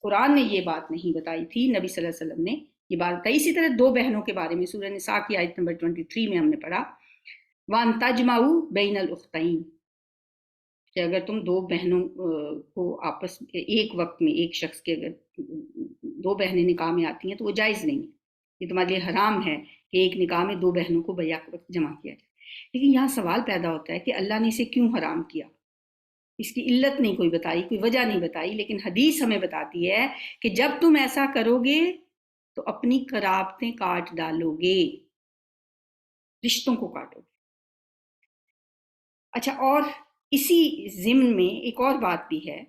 قرآن نے یہ بات نہیں بتائی تھی، نبی صلی اللہ علیہ وسلم نے یہ بات بتائی۔ اسی طرح دو بہنوں کے بارے میں سورہ نساء کی آیت نمبر 23 میں ہم نے پڑھا وَأَن تَجْمَعُوا بَيْنَ الْأُخْتَيْنِ، کہ اگر تم دو بہنوں کو آپس ایک وقت میں ایک شخص کے اگر دو بہنیں نکاح میں آتی ہیں تو وہ جائز نہیں ہے، یہ تمہارے لیے حرام ہے کہ ایک نکاح میں دو بہنوں کو بیک وقت جمع کیا جائے۔ لیکن یہاں سوال پیدا ہوتا ہے کہ اللہ نے اسے کیوں حرام کیا؟ اس کی علت نہیں کوئی بتائی، کوئی وجہ نہیں بتائی، لیکن حدیث ہمیں بتاتی ہے کہ جب تم ایسا کرو گے تو اپنی قرابتیں کاٹ ڈالو گے، رشتوں کو کاٹو گے۔ اچھا، اور اسی ضمن میں ایک اور بات بھی ہے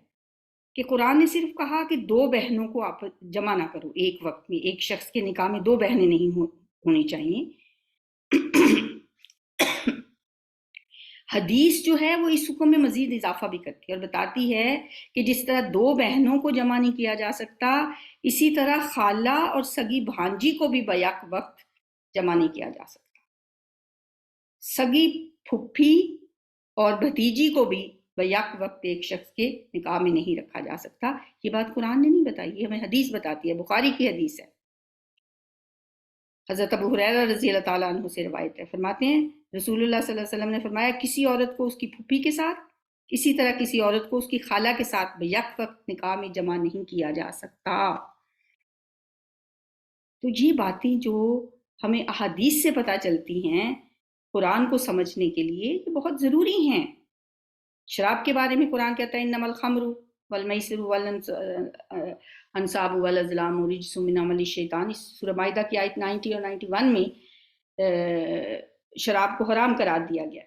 کہ قرآن نے صرف کہا کہ دو بہنوں کو آپ جمع نہ کرو ایک وقت میں، ایک شخص کے نکاح میں دو بہنیں نہیں ہونی چاہیے۔ حدیث جو ہے وہ اس حکم میں مزید اضافہ بھی کرتی ہے اور بتاتی ہے کہ جس طرح دو بہنوں کو جمع نہیں کیا جا سکتا، اسی طرح خالہ اور سگی بھانجی کو بھی بیک وقت جمع نہیں کیا جا سکتا، سگی پھپھی اور بھتیجی کو بھی بیک وقت ایک شخص کے نکاح میں نہیں رکھا جا سکتا۔ یہ بات قرآن نے نہیں بتائی، یہ ہمیں حدیث بتاتی ہے، بخاری کی حدیث ہے۔ حضرت ابو ہریرہ رضی اللہ تعالیٰ عنہ سے روایت ہے، فرماتے ہیں رسول اللہ صلی اللہ علیہ وسلم نے فرمایا کسی عورت کو اس کی پھوپھی کے ساتھ، اسی طرح کسی عورت کو اس کی خالہ کے ساتھ بیک وقت نکاح میں جمع نہیں کیا جا سکتا۔ تو یہ باتیں جو ہمیں احادیث سے پتہ چلتی ہیں قرآن کو سمجھنے کے لیے یہ بہت ضروری ہیں۔ شراب کے بارے میں قرآن کہتا ہے انما الخمر والمیسر والانصاب والازلام رجس من عمل الشیطان، سورہ مائدہ کی آیت 90 اور 91 میں شراب کو حرام قرار دیا گیا،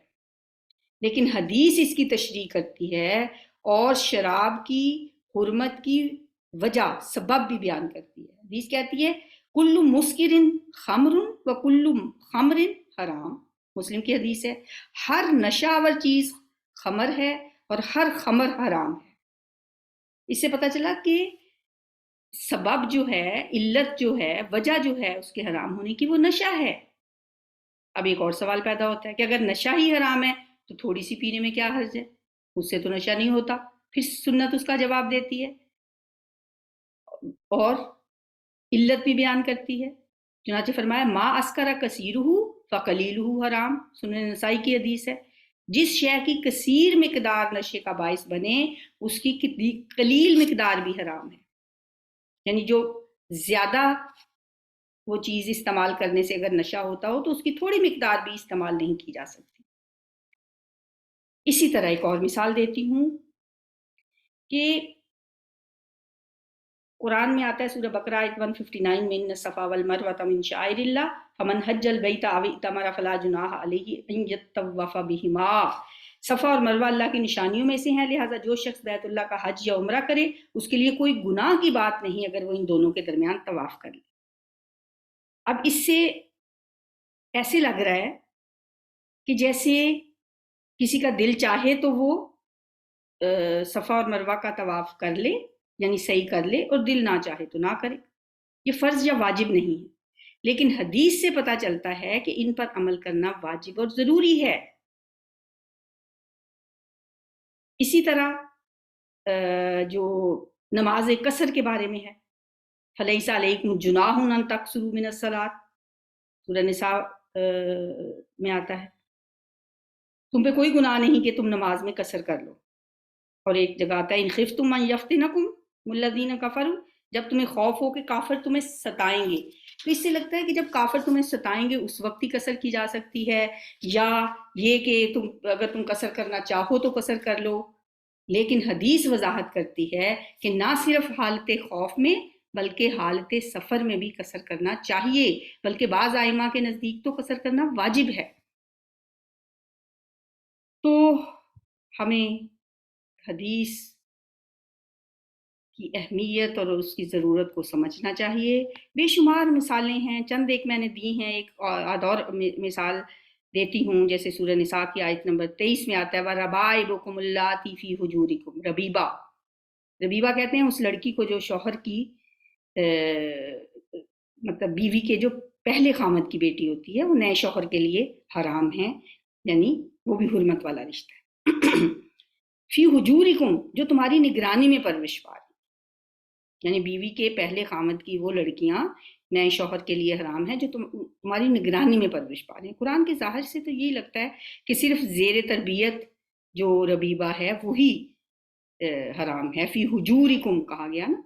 لیکن حدیث اس کی تشریح کرتی ہے اور شراب کی حرمت کی وجہ سبب بھی بیان کرتی ہے۔ حدیث کہتی ہے کل مسکر خمر و کل خمر حرام، مسلم کی حدیث ہے ہر نشہ آور چیز خمر ہے اور ہر خمر حرام ہے۔ اس سے پتہ چلا کہ سبب جو ہے، علت جو ہے، وجہ جو ہے اس کے حرام ہونے کی وہ نشہ ہے۔ اب ایک اور سوال پیدا ہوتا ہے کہ اگر نشہ ہی حرام ہے تو تھوڑی سی پینے میں کیا حرج ہے، اس سے تو نشہ نہیں ہوتا۔ پھر سنت اس کا جواب دیتی ہے اور علت بھی بیان کرتی ہے. چنانچہ فرمایا ما اسکر کثیرہ فقلیلہ حرام، سنن نسائی کی حدیث ہے، جس شے کی کثیر مقدار نشے کا باعث بنے اس کی قلیل مقدار بھی حرام ہے. یعنی جو زیادہ وہ چیز استعمال کرنے سے اگر نشہ ہوتا ہو تو اس کی تھوڑی مقدار بھی استعمال نہیں کی جا سکتی. اسی طرح ایک اور مثال دیتی ہوں کہ قرآن میں آتا ہے سورہ بقرہ آیت 159 میں ان الصفا والمروۃ من شعائر اللہ فمن حج البیت او اعتمر فلا جناح علیہ ان یطوف بہما. صفا اور مروہ اللہ کی نشانیوں میں سے ہیں، لہٰذا جو شخص بیت اللہ کا حج یا عمرہ کرے اس کے لیے کوئی گناہ کی بات نہیں اگر وہ ان دونوں کے درمیان طواف کر لے. اب اس سے ایسے لگ رہا ہے کہ جیسے کسی کا دل چاہے تو وہ صفا اور مروہ کا طواف کر لے، یعنی صحیح کر لے، اور دل نہ چاہے تو نہ کرے. یہ فرض یا واجب نہیں ہے، لیکن حدیث سے پتہ چلتا ہے کہ ان پر عمل کرنا واجب اور ضروری ہے. اسی طرح جو نماز قصر کے بارے میں ہے، فلیس علیکم جناح ان تقصروا من الصلاۃ، سورہ نساء میں آتا ہے تم پہ کوئی گناہ نہیں کہ تم نماز میں قصر کر لو. اور ایک جگہ آتا ہے ان خفتم ان یفتنکم الذین کفروا، جب تمہیں خوف ہو کہ کافر تمہیں ستائیں گے. تو اس سے لگتا ہے کہ جب کافر تمہیں ستائیں گے اس وقت ہی قصر کی جا سکتی ہے، یا یہ کہ اگر تم قصر کرنا چاہو تو قصر کر لو. لیکن حدیث وضاحت کرتی ہے کہ نہ صرف حالت خوف میں بلکہ حالت سفر میں بھی قصر کرنا چاہیے، بلکہ بعض ائمہ کے نزدیک تو قصر کرنا واجب ہے. تو ہمیں حدیث کی اہمیت اور اس کی ضرورت کو سمجھنا چاہیے. بے شمار مثالیں ہیں، چند ایک میں نے دی ہیں. ایک اور مثال دیتی ہوں، جیسے سورہ نساء کی آیت نمبر 23 میں آتا ہے وَرَبَائِبُكُمُ اللَّاتِي فِي حُجُورِكُمْ. ربیبہ کہتے ہیں اس لڑکی کو جو شوہر کی مطلب بیوی کے جو پہلے خامد کی بیٹی ہوتی ہے وہ نئے شوہر کے لیے حرام ہے، یعنی وہ بھی حرمت والا رشتہ ہے. فی حجورکم، جو تمہاری نگرانی میں پرورش پا رہی، یعنی بیوی کے پہلے خامد کی وہ لڑکیاں نئے شوہر کے لیے حرام ہیں جو تمہاری نگرانی میں پرورش پا رہی ہیں. قرآن کے ظاہر سے تو یہی لگتا ہے کہ صرف زیر تربیت جو ربیبہ ہے وہی حرام ہے. فی حجورکم کہا گیا نا،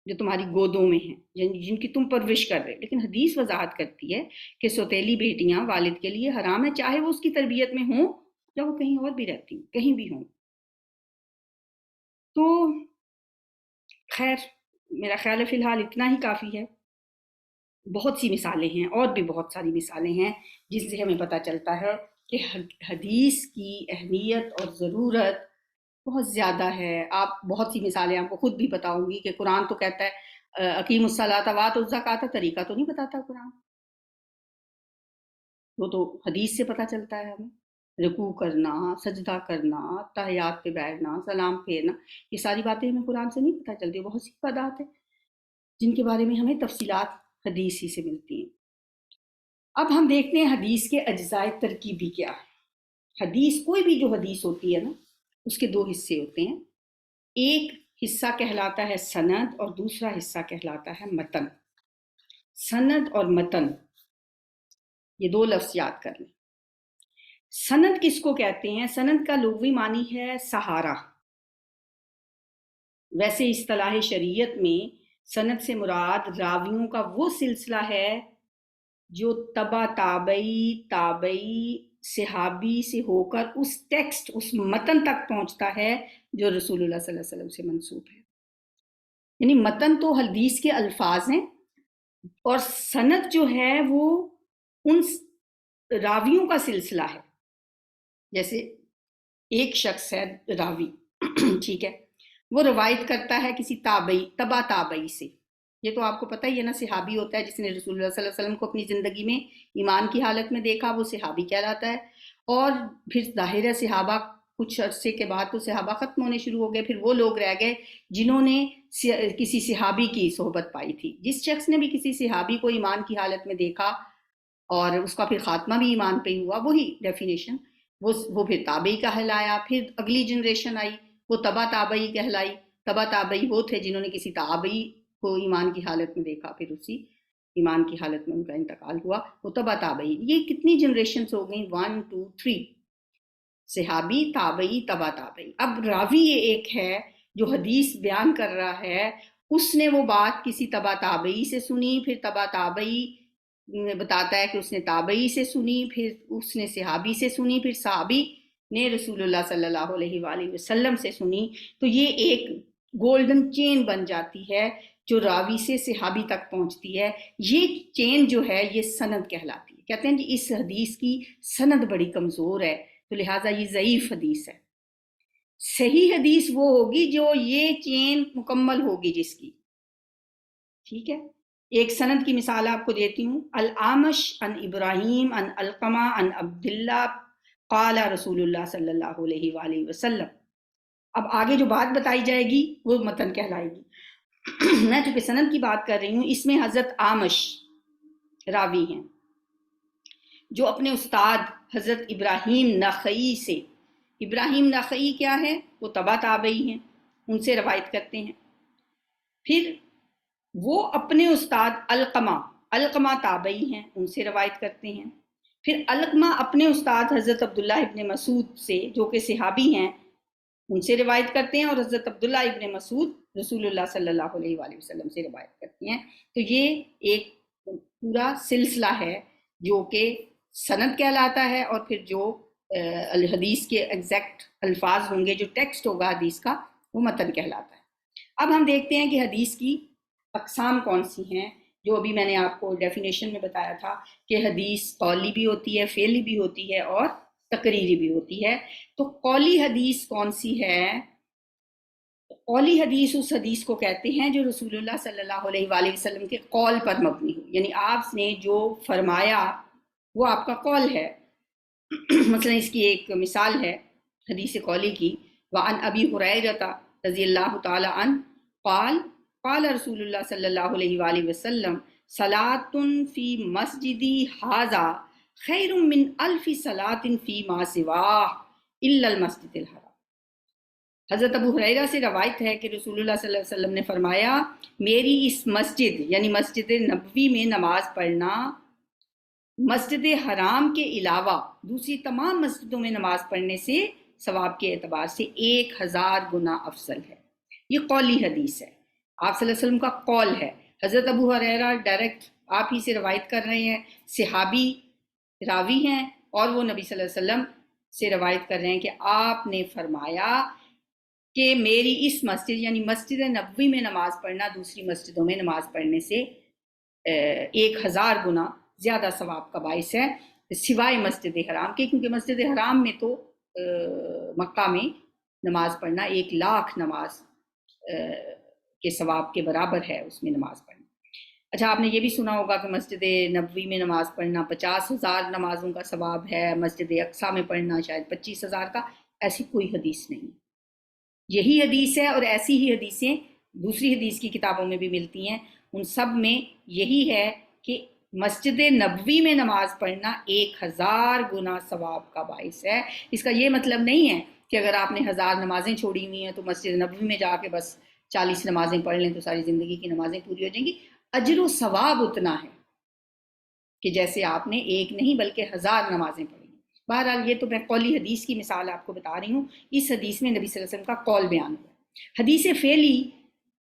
جو تمہاری گودوں میں ہیں، جن کی تم پرورش کر رہے. لیکن حدیث وضاحت کرتی ہے کہ سوتیلی بیٹیاں والد کے لیے حرام ہے، چاہے وہ اس کی تربیت میں ہوں یا وہ کہیں اور بھی رہتی ہوں، کہیں بھی ہوں. تو خیر میرا خیال ہے فی الحال اتنا ہی کافی ہے. بہت سی مثالیں ہیں، اور بھی بہت ساری مثالیں ہیں جس سے ہمیں پتہ چلتا ہے کہ حدیث کی اہمیت اور ضرورت بہت زیادہ ہے. آپ بہت سی مثالیں آپ کو خود بھی بتاؤں گی کہ قرآن تو کہتا ہے اقیم الصلاۃ وآتوا الزکاۃ، طریقہ تو نہیں بتاتا قرآن، وہ تو حدیث سے پتہ چلتا ہے ہمیں. رکوع کرنا، سجدہ کرنا، تحیات پہ بیٹھنا، سلام پھیرنا، یہ ساری باتیں ہمیں قرآن سے نہیں پتہ چلتی. بہت سی عبادات ہیں جن کے بارے میں ہمیں تفصیلات حدیث ہی سے ملتی ہیں. اب ہم دیکھتے ہیں حدیث کے اجزاء ترکیبی کیا ہے. حدیث، کوئی بھی جو حدیث ہوتی ہے نا، اس کے دو حصے ہوتے ہیں. ایک حصہ کہلاتا ہے سند اور دوسرا حصہ کہلاتا ہے متن. سند اور متن یہ دو لفظ یاد کر لیں. سند کس کو کہتے ہیں؟ سند کا لغوی معنی ہے سہارا. ویسے اصطلاح شریعت میں سند سے مراد راویوں کا وہ سلسلہ ہے جو تبع تابعی صحابی سے ہو کر اس ٹیکسٹ، اس متن تک پہنچتا ہے جو رسول اللہ صلی اللہ علیہ وسلم سے منسوب ہے. یعنی متن تو حدیث کے الفاظ ہیں، اور سند جو ہے وہ ان راویوں کا سلسلہ ہے. جیسے ایک شخص ہے راوی، ٹھیک ہے، وہ روایت کرتا ہے کسی تبع تابعی سے. یہ تو آپ کو پتہ ہی ہے نا، صحابی ہوتا ہے جس نے رسول اللہ صلی اللہ علیہ وسلم کو اپنی زندگی میں ایمان کی حالت میں دیکھا، وہ صحابی کہلاتا ہے. اور پھر ظاہر ہے صحابہ کچھ عرصے کے بعد تو صحابہ ختم ہونے شروع ہو گئے، پھر وہ لوگ رہ گئے جنہوں نے کسی صحابی کی صحبت پائی تھی. جس شخص نے بھی کسی صحابی کو ایمان کی حالت میں دیکھا اور اس کا پھر خاتمہ بھی ایمان پہ ہی ہوا، وہی ڈیفینیشن، وہ پھر تابعی کہلایا. پھر اگلی جنریشن آئی، وہ تبع تابعی کہلائی. تبع تابعی وہ تھے جنہوں نے کسی تابعی کو ایمان کی حالت میں دیکھا، پھر اسی ایمان کی حالت میں ان کا انتقال ہوا، وہ تبع تابعی. یہ کتنی جنریشنز ہو گئیں؟ 1 2 3 صحابی، تابعی، تبع تابعی. اب راوی یہ ایک ہے جو حدیث بیان کر رہا ہے، اس نے وہ بات کسی تبع تابعی سے سنی، پھر تبع تابعی بتاتا ہے کہ اس نے تابعی سے سنی، پھر اس نے صحابی سے سنی، پھر صحابی نے رسول اللہ صلی اللہ علیہ وآلہ وسلم سے سنی. تو یہ ایک گولڈن چین بن جاتی ہے جو راوی سے صحابی تک پہنچتی ہے. یہ چین جو ہے یہ سند کہلاتی ہے. کہتے ہیں کہ اس حدیث کی سند بڑی کمزور ہے، تو لہٰذا یہ ضعیف حدیث ہے. صحیح حدیث وہ ہوگی جو یہ چین مکمل ہوگی جس کی. ٹھیک ہے، ایک سند کی مثال آپ کو دیتی ہوں. الاعمش عن ابراہیم عن علقمہ عن عبداللہ قال رسول اللہ صلی اللہ علیہ وآلہ وسلم. اب آگے جو بات بتائی جائے گی وہ متن کہلائے گی. میں چونکہ سند کی بات کر رہی ہوں، اس میں حضرت اعمش راوی ہیں جو اپنے استاد حضرت ابراہیم نخعی سے، ابراہیم نخعی کیا ہے؟ وہ تبع تابعی ہیں، ان سے روایت کرتے ہیں. پھر وہ اپنے استاد علقمہ تابعی ہیں، ان سے روایت کرتے ہیں. پھر علقمہ اپنے استاد حضرت عبداللہ ابن مسعود سے، جو کہ صحابی ہیں، ان سے روایت کرتے ہیں، اور حضرت عبداللہ ابن مسعود رسول اللہ صلی اللہ علیہ وآلہ وسلم سے روایت کرتے ہیں. تو یہ ایک پورا سلسلہ ہے جو کہ سند کہلاتا ہے، اور پھر جو الحدیث کے ایگزیکٹ الفاظ ہوں گے، جو ٹیکسٹ ہوگا حدیث کا، وہ متن کہلاتا ہے. اب ہم دیکھتے ہیں کہ حدیث کی اقسام کون سی ہیں، جو ابھی میں نے آپ کو ڈیفینیشن میں بتایا تھا کہ حدیث قولی بھی ہوتی ہے، فعلی بھی ہوتی ہے، اور تقریری بھی ہوتی ہے. تو قولی حدیث کون سی ہے؟ قولی حدیث اس حدیث کو کہتے ہیں جو رسول اللہ صلی اللہ علیہ وآلہ وسلم کے قول پر مبنی ہو، یعنی آپ نے جو فرمایا وہ آپ کا قول ہے. مثلا اس کی ایک مثال ہے حدیث قولی کی. وعن ابی ہریرہ رضی اللہ تعالی عنہ قال قال رسول اللہ صلی اللہ علیہ وآلہ وسلم صلاۃ فی مسجدی ھذا خیر من الف صلاۃ فی ما سواہ الا المسجد الحرام. حضرت ابو ہریرہ سے روایت ہے کہ رسول اللہ صلی اللہ علیہ وسلم نے فرمایا، میری اس مسجد یعنی مسجد نبوی میں نماز پڑھنا مسجد حرام کے علاوہ دوسری تمام مسجدوں میں نماز پڑھنے سے ثواب کے اعتبار سے 1000 گنا افضل ہے. یہ قولی حدیث ہے، آپ صلی اللہ علیہ وسلم کا قول ہے. حضرت ابو ہریرہ ڈائریکٹ آپ ہی سے روایت کر رہے ہیں، صحابی راوی ہیں، اور وہ نبی صلی اللہ علیہ وسلم سے روایت کر رہے ہیں کہ آپ نے فرمایا کہ میری اس مسجد یعنی مسجد نبوی میں نماز پڑھنا دوسری مسجدوں میں نماز پڑھنے سے 1000 گنا زیادہ ثواب کا باعث ہے، سوائے مسجد حرام کے، کیونکہ مسجد حرام میں تو مکہ میں نماز پڑھنا 1,00,000 نماز کے ثواب کے برابر ہے، اس میں نماز پڑھنا. اچھا، آپ نے یہ بھی سنا ہوگا کہ مسجد نبوی میں نماز پڑھنا 50,000 نمازوں کا ثواب ہے، مسجد اقصیٰ میں پڑھنا شاید 25,000 کا. ایسی کوئی حدیث نہیں. یہی حدیث ہے، اور ایسی ہی حدیثیں دوسری حدیث کی کتابوں میں بھی ملتی ہیں. ان سب میں یہی ہے کہ مسجد نبوی میں نماز پڑھنا 1000 گنا ثواب کا باعث ہے. اس کا یہ مطلب نہیں ہے کہ اگر آپ نے 1000 نمازیں چھوڑی ہوئی ہیں تو مسجد نبوی میں جا کے بس 40 نمازیں پڑھ لیں تو ساری زندگی کی نمازیں پوری ہو جائیں گی. اجر و ثواب اتنا ہے کہ جیسے آپ نے ایک نہیں بلکہ 1000 نمازیں پڑھی. بہرحال یہ تو میں قولی حدیث کی مثال آپ کو بتا رہی ہوں. اس حدیث میں نبی صلی اللہ علیہ وسلم کا قول بیان ہوا. حدیث فعلی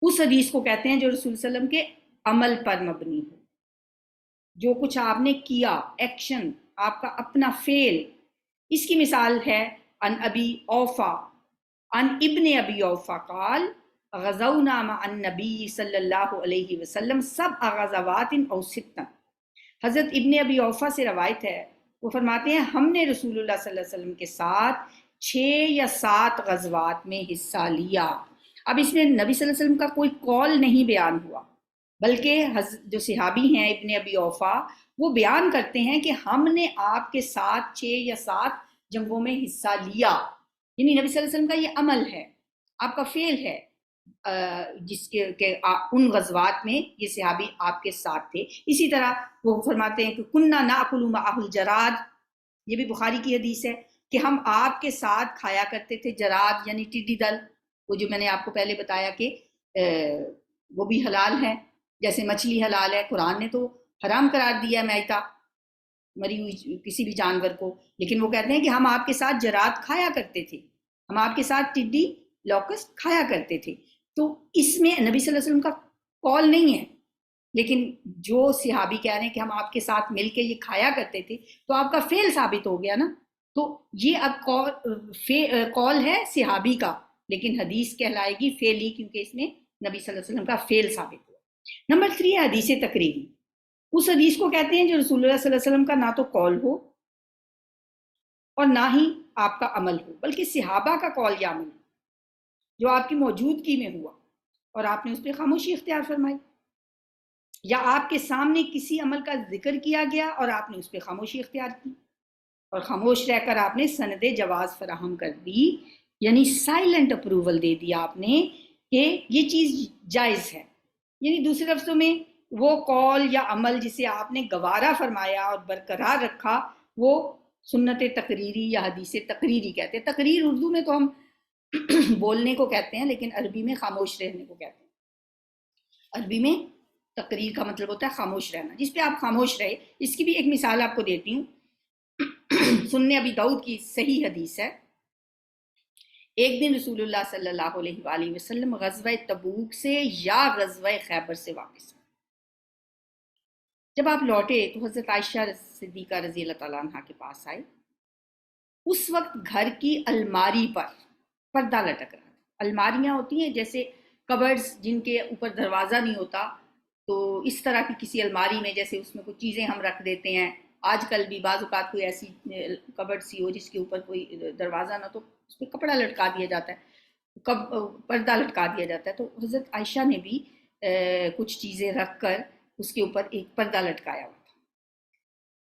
اس حدیث کو کہتے ہیں جو رسول صلی اللہ علیہ وسلم کے عمل پر مبنی ہو، جو کچھ آپ نے کیا، ایکشن، آپ کا اپنا فعل. اس کی مثال ہے عن ابی اوفا عن ابن ابی اوفا قال غزونا مع النبی صلی اللہ علیہ وسلم 7 غزوات او 6. حضرت ابن ابی اوفا سے روایت ہے، وہ فرماتے ہیں ہم نے رسول اللہ صلی اللہ علیہ وسلم کے ساتھ 6 یا 7 غزوات میں حصہ لیا. اب اس میں نبی صلی اللہ علیہ وسلم کا کوئی قول نہیں بیان ہوا، بلکہ جو صحابی ہیں ابن ابی اوفا وہ بیان کرتے ہیں کہ ہم نے آپ کے ساتھ 6 یا 7 جنگوں میں حصہ لیا. یعنی نبی صلی اللہ علیہ وسلم کا یہ عمل ہے، آپ کا فعل ہے، جس کے ان غزوات میں یہ صحابی آپ کے ساتھ تھے. اسی طرح وہ فرماتے ہیں کہ کننا ناکل معہ الجراد، یہ بھی بخاری کی حدیث ہے کہ ہم آپ کے ساتھ کھایا کرتے تھے جراد یعنی ٹڈی دل، وہ جو میں نے آپ کو پہلے بتایا کہ وہ بھی حلال ہیں، جیسے مچھلی حلال ہے، قرآن نے تو حرام قرار دیا ہے میتہ، مری ہوئی کسی بھی جانور کو، لیکن وہ کہتے ہیں کہ ہم آپ کے ساتھ جراد کھایا کرتے تھے، ہم آپ کے ساتھ ٹڈی لوکسٹ کھایا کرتے تھے۔ تو اس میں نبی صلی اللہ علیہ وسلم کا قول نہیں ہے، لیکن جو صحابی کہہ رہے ہیں کہ ہم آپ کے ساتھ مل کے یہ کھایا کرتے تھے، تو آپ کا فعل ثابت ہو گیا نا، تو یہ اب قول ہے صحابی کا، لیکن حدیث کہلائے گی فعلی، کیونکہ اس میں نبی صلی اللہ علیہ وسلم کا فعل ثابت ہوا۔ نمبر 3 ہے حدیث تقریری۔ اس حدیث کو کہتے ہیں جو رسول اللہ صلی اللہ علیہ وسلم کا نہ تو قول ہو اور نہ ہی آپ کا عمل ہو، بلکہ صحابہ کا قول یا عمل جو آپ کی موجودگی میں ہوا اور آپ نے اس پہ خاموشی اختیار فرمائی، یا آپ کے سامنے کسی عمل کا ذکر کیا گیا اور آپ نے اس پہ خاموشی اختیار کی اور خاموش رہ کر آپ نے سند جواز فراہم کر دی، یعنی سائلنٹ اپروول دے دیا آپ نے کہ یہ چیز جائز ہے۔ یعنی دوسرے لفظوں میں وہ قول یا عمل جسے آپ نے گوارا فرمایا اور برقرار رکھا، وہ سنت تقریری یا حدیث تقریری کہتے ہیں۔ تقریر اردو میں تو ہم بولنے کو کہتے ہیں، لیکن عربی میں خاموش رہنے کو کہتے ہیں۔ عربی میں تقریر کا مطلب ہوتا ہے خاموش رہنا، جس پہ آپ خاموش رہے۔ اس کی بھی ایک مثال آپ کو دیتی ہوں، سنن ابی داؤد کی صحیح حدیث ہے۔ ایک دن رسول اللہ صلی اللہ علیہ وآلہ وسلم غزوہ تبوک سے یا غزوہ خیبر سے واپس، جب آپ لوٹے تو حضرت عائشہ صدیقہ رضی اللہ تعالیٰ عنہ کے پاس آئے۔ اس وقت گھر کی الماری پر پردہ لٹک رہا تھا۔ الماریاں ہوتی ہیں جیسے کبرڈز جن کے اوپر دروازہ نہیں ہوتا، تو اس طرح کی کسی الماری میں جیسے اس میں کوئی چیزیں ہم رکھ دیتے ہیں۔ آج کل بھی بعض اوقات کوئی ایسی کبرڈ سی ہو جس کے اوپر کوئی دروازہ نہ، تو اس پہ کپڑا لٹکا دیا جاتا ہے، پردہ لٹکا دیا جاتا ہے۔ تو حضرت عائشہ نے بھی کچھ چیزیں رکھ کر اس کے اوپر ایک پردہ لٹکایا ہوا تھا۔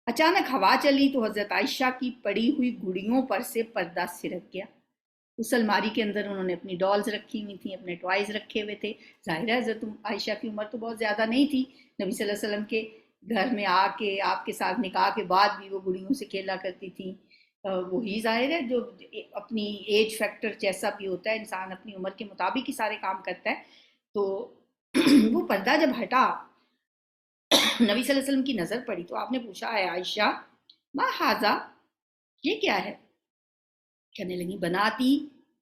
اچانک ہوا چلی تو حضرت عائشہ کی پڑی ہوئی گڑیوں پر سے پردہ سرک گیا۔ اس الماری کے اندر انہوں نے اپنی ڈالز رکھی ہوئی تھیں، اپنے ٹوائز رکھے ہوئے تھے۔ ظاہر ہے حضرت عائشہ کی عمر تو بہت زیادہ نہیں تھی، نبی صلی اللہ علیہ وسلم کے گھر میں آ کے آپ کے ساتھ نکاح کے بعد بھی وہ گڑیوں سے کھیلا کرتی تھیں۔ وہی ظاہر ہے جو اپنی ایج فیکٹر جیسا بھی ہوتا ہے، انسان اپنی عمر کے مطابق ہی سارے کام کرتا ہے۔ تو وہ پردہ جب ہٹا، نبی صلی اللہ علیہ وسلم کی نظر پڑی تو آپ نے پوچھا، ہے عائشہ ما ھذا، یہ کیا ہے؟ کہنے لگی بناتی،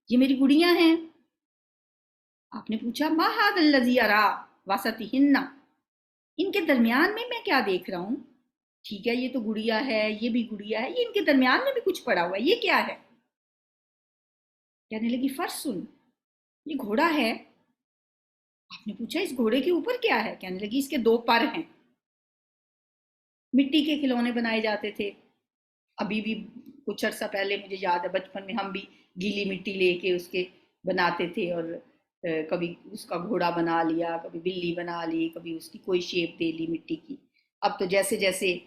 یہ میری گڑیاں ہیں۔ آپ نے پوچھا ما ھذا الذی ارا وسطہن، ان کے درمیان میں کیا دیکھ رہا ہوں؟ ٹھیک ہے یہ تو گڑیا ہے، یہ بھی گڑیا ہے، یہ ان کے درمیان میں بھی کچھ پڑا ہوا ہے، یہ کیا ہے؟ کہنے لگی فرسن، یہ گھوڑا ہے۔ آپ نے پوچھا اس گھوڑے کے اوپر کیا ہے؟ کہنے لگی اس کے 2 پر ہیں۔ مٹی کے کھلونے بنائے جاتے تھے، ابھی بھی کچھ عرصہ پہلے مجھے یاد ہے بچپن میں ہم بھی گیلی مٹی لے کے اس کے بناتے تھے، اور کبھی اس کا گھوڑا بنا لیا، کبھی بلی بنا لی، کبھی اس کی کوئی شیپ دے لی مٹی کی۔ اب تو جیسے جیسے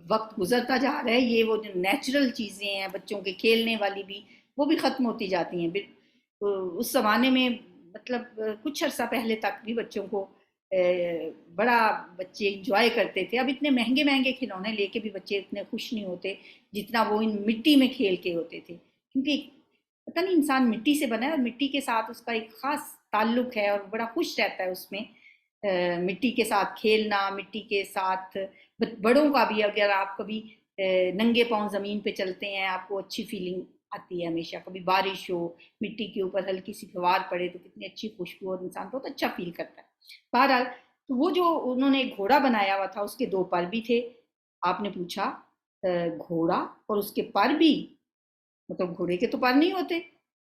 وقت گزرتا جا رہا ہے، یہ وہ جو نیچرل چیزیں ہیں بچوں کے کھیلنے والی بھی، وہ بھی ختم ہوتی جاتی ہیں۔ اس زمانے میں مطلب کچھ عرصہ پہلے تک بھی بچوں کو بڑا بچے انجوائے کرتے تھے۔ اب اتنے مہنگے مہنگے کھلونے لے کے بھی بچے اتنے خوش نہیں ہوتے جتنا وہ ان مٹی میں کھیل کے ہوتے تھے، کیونکہ پتہ نہیں انسان مٹی سے بنا ہے اور مٹی کے ساتھ اس کا ایک خاص تعلق ہے اور بڑا خوش رہتا ہے اس میں، مٹی کے ساتھ کھیلنا، مٹی کے ساتھ۔ بڑوں کا بھی اگر آپ کبھی ننگے پاؤں زمین پہ چلتے ہیں، آپ کو اچھی فیلنگ آتی ہے ہمیشہ۔ کبھی بارش ہو، مٹی کے اوپر ہلکی سی فوار پڑے تو کتنی اچھی خوشبو، اور انسان بہت اچھا فیل کرتا ہے۔ بہرحال تو وہ جو انہوں نے گھوڑا بنایا ہوا تھا، اس کے 2 پر بھی تھے۔ آپ نے پوچھا گھوڑا اور اس کے پر بھی، مطلب گھوڑے کے تو پر نہیں ہوتے؟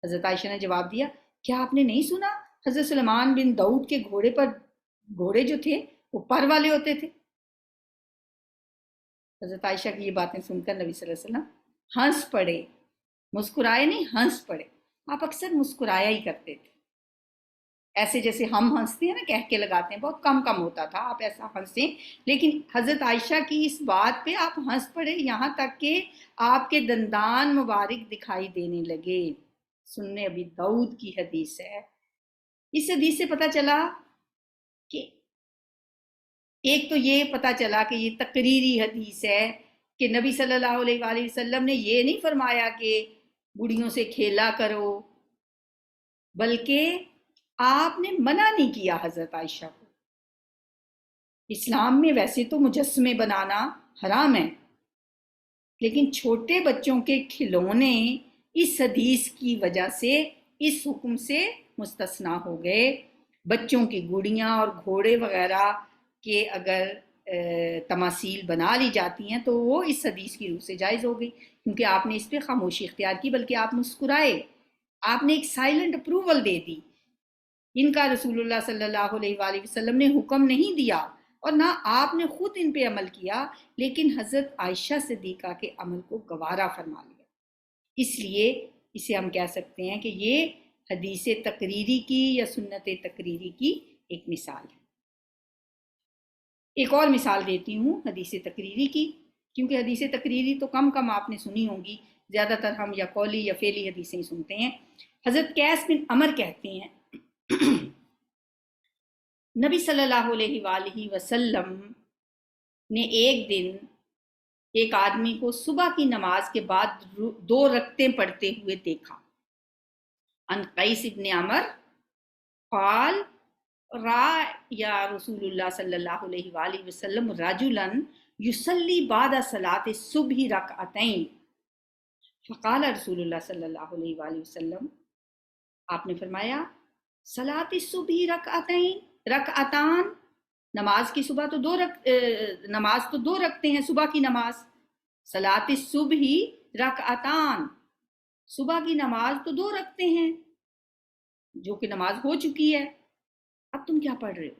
حضرت عائشہ نے جواب دیا، کیا آپ نے نہیں سنا حضرت سلیمان بن داؤد کے گھوڑے جو تھے وہ پر والے ہوتے تھے؟ حضرت عائشہ کی یہ باتیں سن کر نبی صلی اللہ علیہ وسلم ہنس پڑے، مسکرائے نہیں، ہنس پڑے۔ آپ اکثر مسکرایا ہی کرتے تھے، ایسے جیسے ہم ہنستے ہیں نا، کہہ کے لگاتے ہیں، بہت کم ہوتا تھا آپ ایسا ہنسیں، لیکن حضرت عائشہ کی اس بات پہ آپ ہنس پڑے، یہاں تک کہ آپ کے دندان مبارک دکھائی دینے لگے۔ سنن ابی داؤد کی حدیث ہے۔ اس حدیث سے پتہ چلا کہ ایک تو یہ پتہ چلا کہ یہ تقریری حدیث ہے کہ نبی صلی اللہ علیہ وآلہ وسلم نے یہ نہیں فرمایا کہ گڑیوں سے کھیلا کرو، بلکہ آپ نے منع نہیں کیا حضرت عائشہ کو. اسلام میں ویسے تو مجسمے بنانا حرام ہے، لیکن چھوٹے بچوں کے کھلونے اس حدیث کی وجہ سے اس حکم سے مستثنا ہو گئے. بچوں کی گڑیاں اور گھوڑے وغیرہ کے اگر تماثیل بنا لی جاتی ہیں تو وہ اس حدیث کی روح سے جائز ہو گئی، کیونکہ آپ نے اس پہ خاموشی اختیار کی، بلکہ آپ مسکرائے، آپ نے ایک سائلنٹ اپروول دے دی. ان کا رسول اللہ صلی اللہ علیہ وآلہ وسلم نے حکم نہیں دیا اور نہ آپ نے خود ان پہ عمل کیا، لیکن حضرت عائشہ صدیقہ کے عمل کو گوارا فرما لیا. اس لیے اسے ہم کہہ سکتے ہیں کہ یہ حدیث تقریری کی یا سنت تقریری کی ایک مثال ہے. ایک اور مثال دیتی ہوں حدیث تقریری کی، کیونکہ حدیث تقریری تو کم آپ نے سنی ہوں گی، زیادہ تر ہم یا قولی یا فعلی حدیثیں سنتے ہیں. حضرت قیس بن عمر کہتے ہیں نبی صلی اللہ علیہ وآلہ وسلم نے ایک دن ایک آدمی کو صبح کی نماز کے بعد 2 رکعتیں پڑھتے ہوئے دیکھا. عن قیس بن عمر قال را یا رسول اللہ صلی اللہ علیہ وآلہ وسلم رجلا یصلی بعد صلاۃ الصبح رکعتین، فقال رسول اللہ صلی اللہ علیہ وآلہ وسلم، آپ نے فرمایا صلاۃ الصبح رکعتان، نماز کی صبح تو نماز تو 2 رکعتیں ہیں صبح کی نماز. صلاۃ الصبح رکعتان، صبح کی نماز تو 2 رکعتیں ہیں جو کہ نماز ہو چکی ہے، اب تم کیا پڑھ رہے ہو؟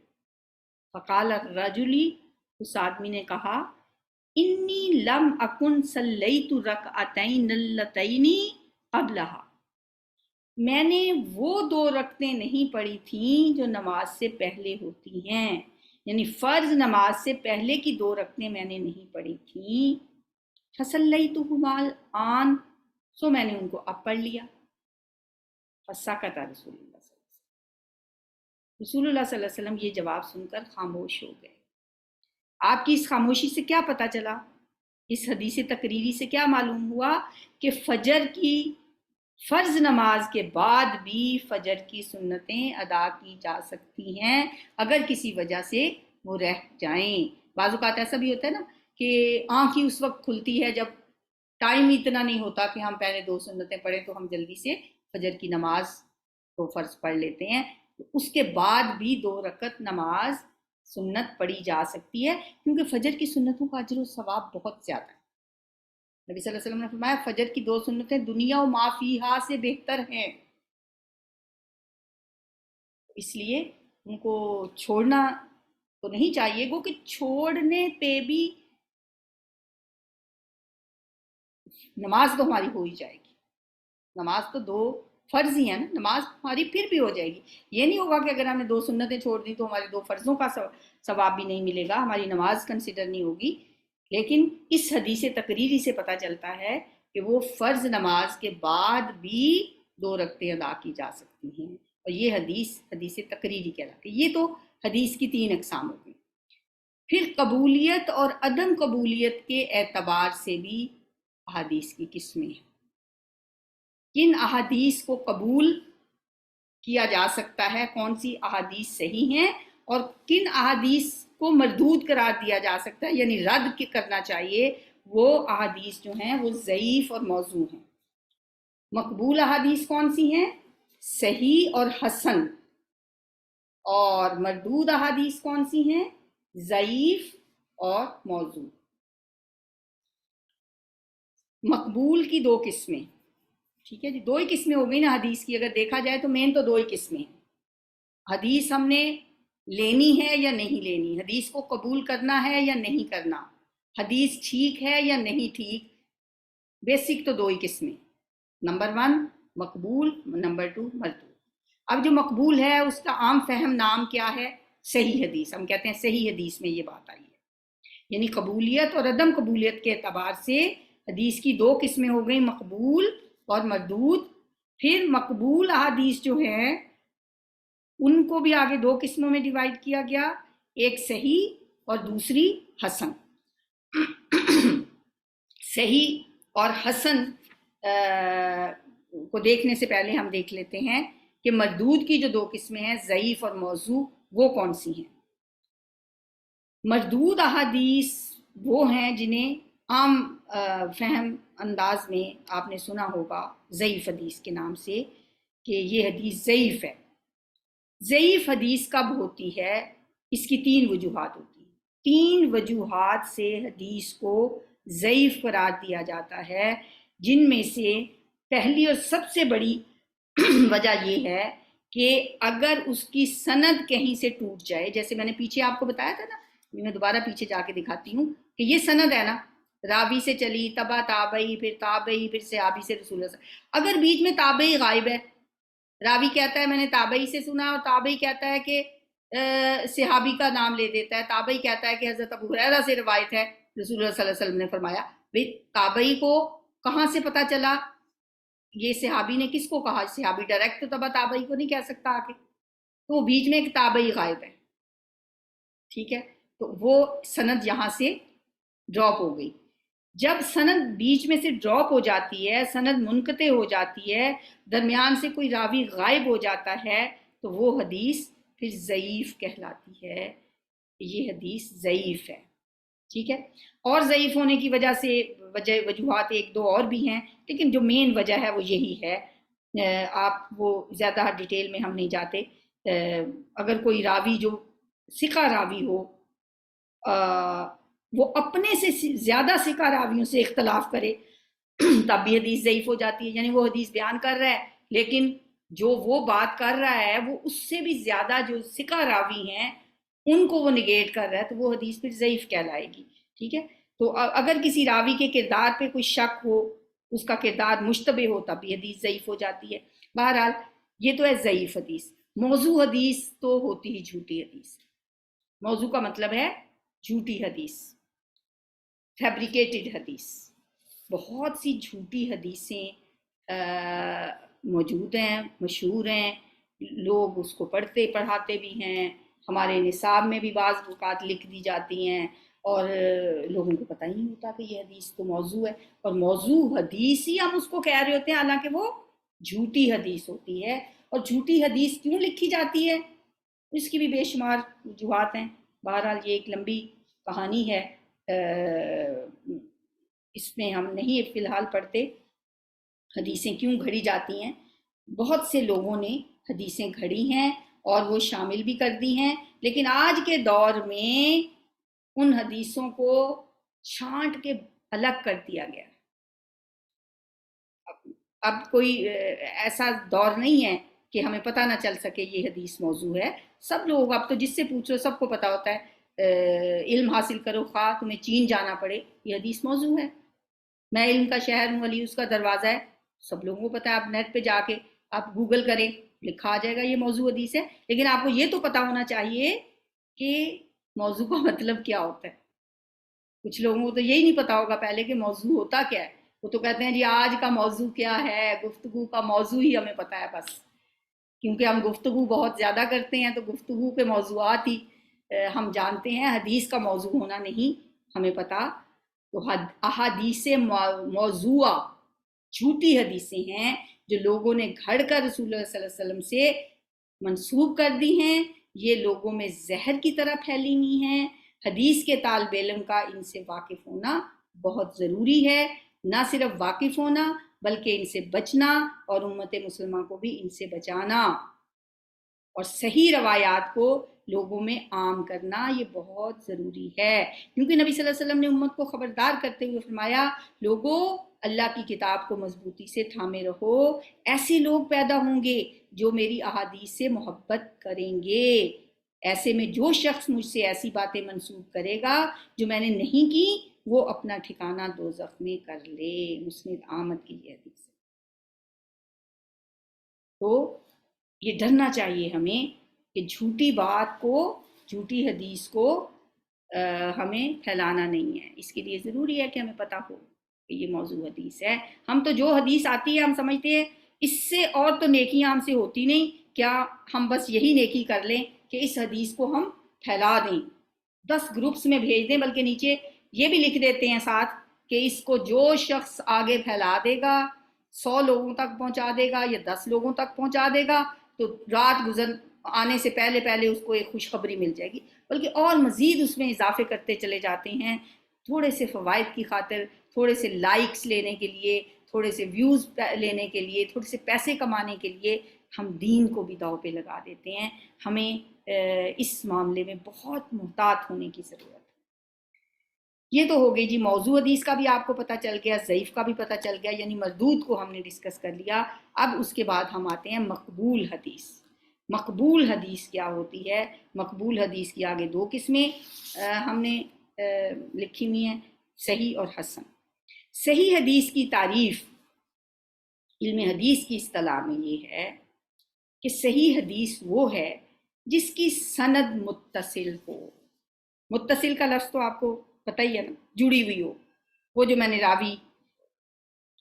فقال الرجلی، اس آدمی نے کہا انی لم اکن صلیت رکعتین اللتین قبلہا، میں نے وہ 2 رکعتیں نہیں پڑھی تھیں جو نماز سے پہلے ہوتی ہیں، یعنی فرض نماز سے پہلے کی 2 رکعتیں میں نے نہیں پڑھی تھیں. فصلیتہما الآن، سو میں نے ان کو اب پڑھ لیا. فسکت رسول اللہ صلی اللہ علیہ وسلم، رسول اللہ صلی اللہ علیہ وسلم یہ جواب سن کر خاموش ہو گئے. آپ کی اس خاموشی سے کیا پتہ چلا؟ اس حدیث تقریری سے کیا معلوم ہوا کہ فجر کی فرض نماز کے بعد بھی فجر کی سنتیں ادا کی جا سکتی ہیں اگر کسی وجہ سے وہ رہ جائیں. بعض اوقات ایسا بھی ہوتا ہے نا کہ آنکھ ہی اس وقت کھلتی ہے جب ٹائم اتنا نہیں ہوتا کہ ہم پہلے 2 سنتیں پڑھیں تو ہم جلدی سے فجر کی نماز کو فرض پڑھ لیتے ہیں. اس کے بعد بھی 2 رکعت نماز سنت پڑھی جا سکتی ہے، کیونکہ فجر کی سنتوں کا اجر و ثواب بہت زیادہ ہے. نبی صلی اللہ علیہ وسلم نے فرمایا فجر کی 2 سنتیں دنیا و ما فیہا سے بہتر ہیں، اس لیے ان کو چھوڑنا تو نہیں چاہیے، گو کہ چھوڑنے پہ بھی نماز تو ہماری ہو ہی جائے گی. نماز تو 2 فرض ہی ہیں نا، نماز ہماری پھر بھی ہو جائے گی. یہ نہیں ہوگا کہ اگر ہم نے 2 سنتیں چھوڑ دی تو ہمارے 2 فرضوں کا ثواب بھی نہیں ملے گا، ہماری نماز کنسیڈر نہیں ہوگی. لیکن اس حدیث تقریری سے پتہ چلتا ہے کہ وہ فرض نماز کے بعد بھی 2 رکعتیں ادا کی جا سکتی ہیں، اور یہ حدیث تقریری کہلاتی ہے. یہ تو حدیث کی 3 اقسام ہو گئی. پھر قبولیت اور عدم قبولیت کے اعتبار سے بھی احادیث کی قسمیں ہیں. کن احادیث کو قبول کیا جا سکتا ہے، کون سی احادیث صحیح ہیں، اور کن احادیث کو مردود قرار دیا جا سکتا ہے یعنی رد کرنا چاہیے، وہ احادیث جو ہیں وہ ضعیف اور موضوع ہیں. مقبول احادیث کون سی ہیں؟ صحیح اور حسن. اور مردود احادیث کون سی ہیں؟ ضعیف اور موضوع. مقبول کی 2 قسمیں، ٹھیک ہے جی، 2 ہی قسمیں ہو گئی نا حدیث کی. اگر دیکھا جائے تو مین تو 2 ہی قسمیں ہیں. حدیث ہم نے لینی ہے یا نہیں لینی، حدیث کو قبول کرنا ہے یا نہیں کرنا، حدیث ٹھیک ہے یا نہیں ٹھیک. بیسک تو 2 ہی قسمیں، نمبر 1 مقبول، نمبر 2 مردود. اب جو مقبول ہے اس کا عام فہم نام کیا ہے؟ صحیح حدیث. ہم کہتے ہیں صحیح حدیث میں یہ بات آئی ہے، یعنی قبولیت اور عدم قبولیت کے اعتبار سے حدیث کی 2 قسمیں ہو گئی، مقبول اور مردود. پھر مقبول احادیث جو ہیں ان کو بھی آگے 2 قسموں میں ڈیوائیڈ کیا گیا، ایک صحیح اور دوسری حسن. صحیح اور حسن کو دیکھنے سے پہلے ہم دیکھ لیتے ہیں کہ مردود کی جو دو قسمیں ہیں ضعیف اور موضوع وہ کون سی ہیں۔ مردود احادیث وہ ہیں جنہیں عام فہم انداز میں آپ نے سنا ہوگا ضعیف حدیث کے نام سے کہ یہ حدیث ضعیف ہے۔ ضعیف حدیث کب ہوتی ہے؟ اس کی 3 وجوہات ہوتی ہیں۔ 3 وجوہات سے حدیث کو ضعیف قرار دیا جاتا ہے، جن میں سے پہلی اور سب سے بڑی وجہ یہ ہے کہ اگر اس کی سند کہیں سے ٹوٹ جائے، جیسے میں نے پیچھے آپ کو بتایا تھا نا، میں دوبارہ پیچھے جا کے دکھاتی ہوں کہ یہ سند ہے نا، راوی سے چلی، تبا تابعی، پھر تابعی، پھر صحابی سے رسول اللہ صلی اللہ علیہ وسلم۔ اگر بیچ میں تابعی غائب ہے، راوی کہتا ہے میں نے تابعی سے سنا، اور تابعی کہتا ہے کہ صحابی کا نام لے دیتا ہے، تابعی کہتا ہے کہ حضرت ابو ہریرہ سے روایت ہے رسول اللہ صلی اللہ علیہ وسلم نے فرمایا، بھئی تابعی کو کہاں سے پتہ چلا یہ صحابی نے کس کو کہا؟ صحابی ڈائریکٹ تو تبا تابعی کو نہیں کہہ سکتا آگے، تو بیچ میں ایک تابعی غائب ہے، ٹھیک ہے، تو وہ سند یہاں سے ڈراپ ہو گئی۔ جب سند بیچ میں سے ڈراپ ہو جاتی ہے، سند منقطع ہو جاتی ہے، درمیان سے کوئی راوی غائب ہو جاتا ہے، تو وہ حدیث پھر ضعیف کہلاتی ہے، یہ حدیث ضعیف ہے، ٹھیک ہے۔ اور ضعیف ہونے کی وجہ سے وجوہات 1-2 اور بھی ہیں، لیکن جو مین وجہ ہے وہ یہی ہے۔ آپ وہ زیادہ ڈیٹیل میں ہم نہیں جاتے۔ اگر کوئی راوی جو ثقہ راوی ہو وہ اپنے سے زیادہ ثقہ راویوں سے اختلاف کرے تب بھی حدیث ضعیف ہو جاتی ہے، یعنی وہ حدیث بیان کر رہا ہے لیکن جو وہ بات کر رہا ہے وہ اس سے بھی زیادہ جو ثقہ راوی ہیں ان کو وہ نگیٹ کر رہا ہے، تو وہ حدیث پھر ضعیف کہلائے گی، ٹھیک ہے۔ تو اگر کسی راوی کے کردار پہ کوئی شک ہو، اس کا کردار مشتبہ ہو، تب بھی حدیث ضعیف ہو جاتی ہے۔ بہرحال یہ تو ہے ضعیف حدیث۔ موضوع حدیث تو ہوتی ہی جھوٹی حدیث۔ موضوع کا مطلب ہے جھوٹی حدیث، فیبریکیٹڈ حدیث۔ بہت سی جھوٹی حدیثیں موجود ہیں، مشہور ہیں، لوگ اس کو پڑھتے پڑھاتے بھی ہیں، ہمارے نصاب میں بھی بعض اوقات لکھ دی جاتی ہیں، اور لوگوں کو پتہ ہی نہیں ہوتا کہ یہ حدیث تو موضوع ہے، اور موضوع حدیث ہی ہم اس کو کہہ رہے ہوتے ہیں، حالانکہ وہ جھوٹی حدیث ہوتی ہے۔ اور جھوٹی حدیث کیوں لکھی جاتی ہے اس کی بھی بے شمار وجوہات ہیں۔ بہرحال یہ ایک لمبی کہانی ہے، اس میں ہم نہیں فی الحال پڑھتے حدیثیں کیوں گھڑی جاتی ہیں۔ بہت سے لوگوں نے حدیثیں گھڑی ہیں اور وہ شامل بھی کر دی ہیں، لیکن آج کے دور میں ان حدیثوں کو چھانٹ کے الگ کر دیا گیا۔ اب کوئی ایسا دور نہیں ہے کہ ہمیں پتہ نہ چل سکے یہ حدیث موضوع ہے۔ سب لوگ اب تو جس سے پوچھو سب کو پتہ ہوتا ہے، علم حاصل کرو خواہ تمہیں چین جانا پڑے، یہ حدیث موضوع ہے۔ میں علم کا شہر ہوں، علی اس کا دروازہ ہے، سب لوگوں کو پتہ ہے۔ آپ نیٹ پہ جا کے آپ گوگل کریں، لکھا آ جائے گا یہ موضوع حدیث ہے۔ لیکن آپ کو یہ تو پتہ ہونا چاہیے کہ موضوع کا مطلب کیا ہوتا ہے۔ کچھ لوگوں کو تو یہی نہیں پتا ہوگا پہلے کہ موضوع ہوتا کیا ہے، وہ تو کہتے ہیں جی آج کا موضوع کیا ہے، گفتگو کا موضوع ہی ہمیں پتہ ہے بس، کیونکہ ہم گفتگو بہت زیادہ کرتے ہیں تو گفتگو کے موضوعات ہی ہم جانتے ہیں، حدیث کا موضوع ہونا نہیں ہمیں پتہ۔ تو احادیث موضوعہ جھوٹی حدیثیں ہیں جو لوگوں نے گھڑ کر رسول اللہ صلی اللہ علیہ وسلم سے منسوب کر دی ہیں، یہ لوگوں میں زہر کی طرح پھیلی ہوئی ہیں۔ حدیث کے طالب علم کا ان سے واقف ہونا بہت ضروری ہے، نہ صرف واقف ہونا بلکہ ان سے بچنا، اور امت مسلمہ کو بھی ان سے بچانا، اور صحیح روایات کو لوگوں میں عام کرنا یہ بہت ضروری ہے، کیونکہ نبی صلی اللہ علیہ وسلم نے امت کو خبردار کرتے ہوئے فرمایا لوگوں اللہ کی کتاب کو مضبوطی سے تھامے رہو، ایسے لوگ پیدا ہوں گے جو میری احادیث سے محبت کریں گے، ایسے میں جو شخص مجھ سے ایسی باتیں منسوب کرے گا جو میں نے نہیں کی وہ اپنا ٹھکانہ دوزخ میں کر لے۔ مسند احمد کی یہ حدیث ہے۔ تو یہ ڈرنا چاہیے ہمیں کہ جھوٹی بات کو، جھوٹی حدیث کو ہمیں پھیلانا نہیں ہے۔ اس کے لیے ضروری ہے کہ ہمیں پتہ ہو کہ یہ موضوع حدیث ہے۔ ہم تو جو حدیث آتی ہے ہم سمجھتے ہیں اس سے اور تو نیکیاں ہم سے ہوتی نہیں، کیا ہم بس یہی نیکی کر لیں کہ اس حدیث کو ہم پھیلا دیں، 10 گروپس میں بھیج دیں، بلکہ نیچے یہ بھی لکھ دیتے ہیں ساتھ کہ اس کو جو شخص آگے پھیلا دے گا 100 لوگوں تک پہنچا دے گا یا 10 لوگوں تک پہنچا دے گا تو رات گزر آنے سے پہلے پہلے اس کو ایک خوشخبری مل جائے گی، بلکہ اور مزید اس میں اضافے کرتے چلے جاتے ہیں تھوڑے سے فوائد کی خاطر، تھوڑے سے لائکس لینے کے لیے، تھوڑے سے ویوز لینے کے لیے، تھوڑے سے پیسے کمانے کے لیے ہم دین کو بھی داؤ پہ لگا دیتے ہیں۔ ہمیں اس معاملے میں بہت محتاط ہونے کی ضرورت ہے۔ یہ تو ہو گئی جی موضوع حدیث کا بھی آپ کو پتہ چل گیا، ضعیف کا بھی پتہ چل گیا، یعنی مردود کو ہم نے ڈسکس کر لیا۔ اب اس کے بعد ہم آتے ہیں مقبول حدیث۔ مقبول حدیث کیا ہوتی ہے؟ مقبول حدیث کی آگے دو قسمیں ہم نے لکھی ہوئی ہیں، صحیح اور حسن۔ صحیح حدیث کی تعریف علم حدیث کی اصطلاح میں یہ ہے کہ صحیح حدیث وہ ہے جس کی سند متصل ہو۔ متصل کا لفظ تو آپ کو پتہ ہی ہے نا، جڑی ہوئی ہو۔ وہ جو میں نے راوی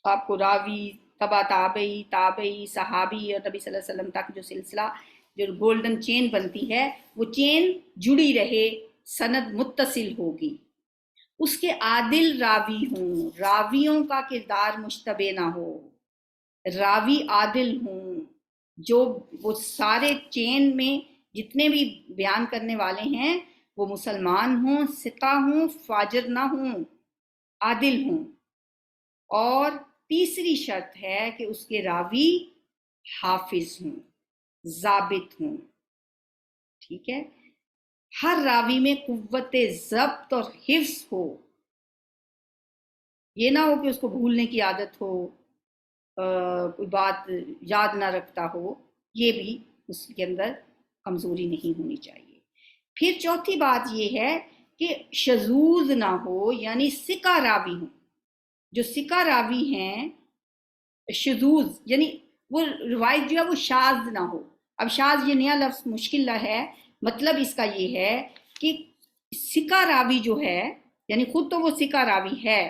آپ کو راوی تبع تابعی تابعی صحابی اور نبی صلی اللہ علیہ وسلم تک جو سلسلہ جو گولڈن چین بنتی ہے، وہ چین جڑی رہے، سند متصل ہوگی، اس کے عادل راوی ہوں، راویوں کا کردار مشتبہ نہ ہو، راوی عادل ہوں، جو وہ سارے چین میں جتنے بھی بیان کرنے والے ہیں وہ مسلمان ہوں، ثقہ ہوں، فاجر نہ ہوں، عادل ہوں۔ اور تیسری شرط ہے کہ اس کے راوی حافظ ہوں، ضابط ہوں، ٹھیک ہے؟ ہر راوی میں قوت ضبط اور حفظ ہو، یہ نہ ہو کہ اس کو بھولنے کی عادت ہو، کوئی بات یاد نہ رکھتا ہو، یہ بھی اس کے اندر کمزوری نہیں ہونی چاہیے۔ پھر چوتھی بات یہ ہے کہ شذوذ نہ ہو، یعنی ثقہ راوی ہوں۔ جو ثقہ راوی ہیں، شذوذ یعنی وہ روایت جو ہے وہ شاذ نہ ہو۔ اب شاذ یہ نیا لفظ مشکل ہے، مطلب اس کا یہ ہے کہ ثقہ راوی جو ہے، یعنی خود تو وہ ثقہ راوی ہے،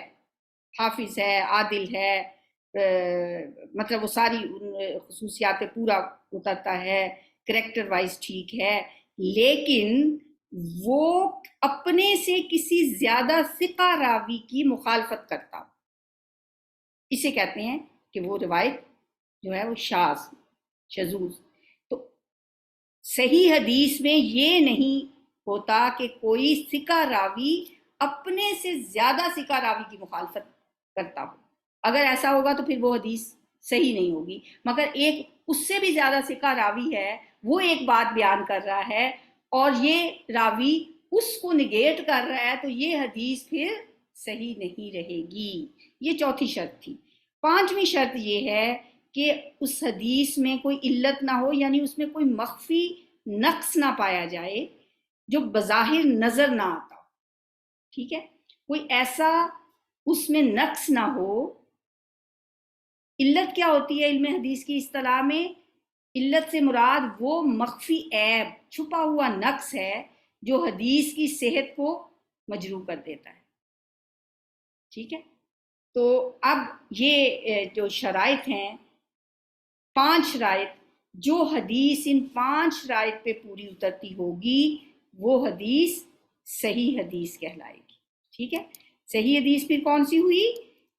حافظ ہے، عادل ہے، مطلب وہ ساری خصوصیات پہ پورا اترتا ہے، کریکٹر وائز ٹھیک ہے، لیکن وہ اپنے سے کسی زیادہ ثقہ راوی کی مخالفت کرتا، اسے کہتے ہیں کہ وہ روایت جو ہے وہ شاذ، شذوذ۔ تو صحیح حدیث میں یہ نہیں ہوتا کہ کوئی ثقہ راوی اپنے سے زیادہ ثقہ راوی کی مخالفت کرتا ہو۔ اگر ایسا ہوگا تو پھر وہ حدیث صحیح نہیں ہوگی۔ مگر ایک اس سے بھی زیادہ ثقہ راوی ہے، وہ ایک بات بیان کر رہا ہے اور یہ راوی اس کو نگیٹ کر رہا ہے، تو یہ حدیث پھر صحیح نہیں رہے گی۔ یہ چوتھی شرط تھی۔ پانچویں شرط یہ ہے کہ اس حدیث میں کوئی علت نہ ہو، یعنی اس میں کوئی مخفی نقص نہ پایا جائے جو بظاہر نظر نہ آتا، ٹھیک ہے؟ کوئی ایسا اس میں نقص نہ ہو۔ علت کیا ہوتی ہے علم حدیث کی اصطلاح میں؟ علت سے مراد وہ مخفی عیب، چھپا ہوا نقص ہے جو حدیث کی صحت کو مجروح کر دیتا ہے، ٹھیک ہے؟ تو اب یہ جو شرائط ہیں، 5 شرائط، جو حدیث ان 5 شرائط پہ پوری اترتی ہوگی وہ حدیث صحیح حدیث کہلائے گی، ٹھیک ہے؟ صحیح حدیث پھر کون سی ہوئی؟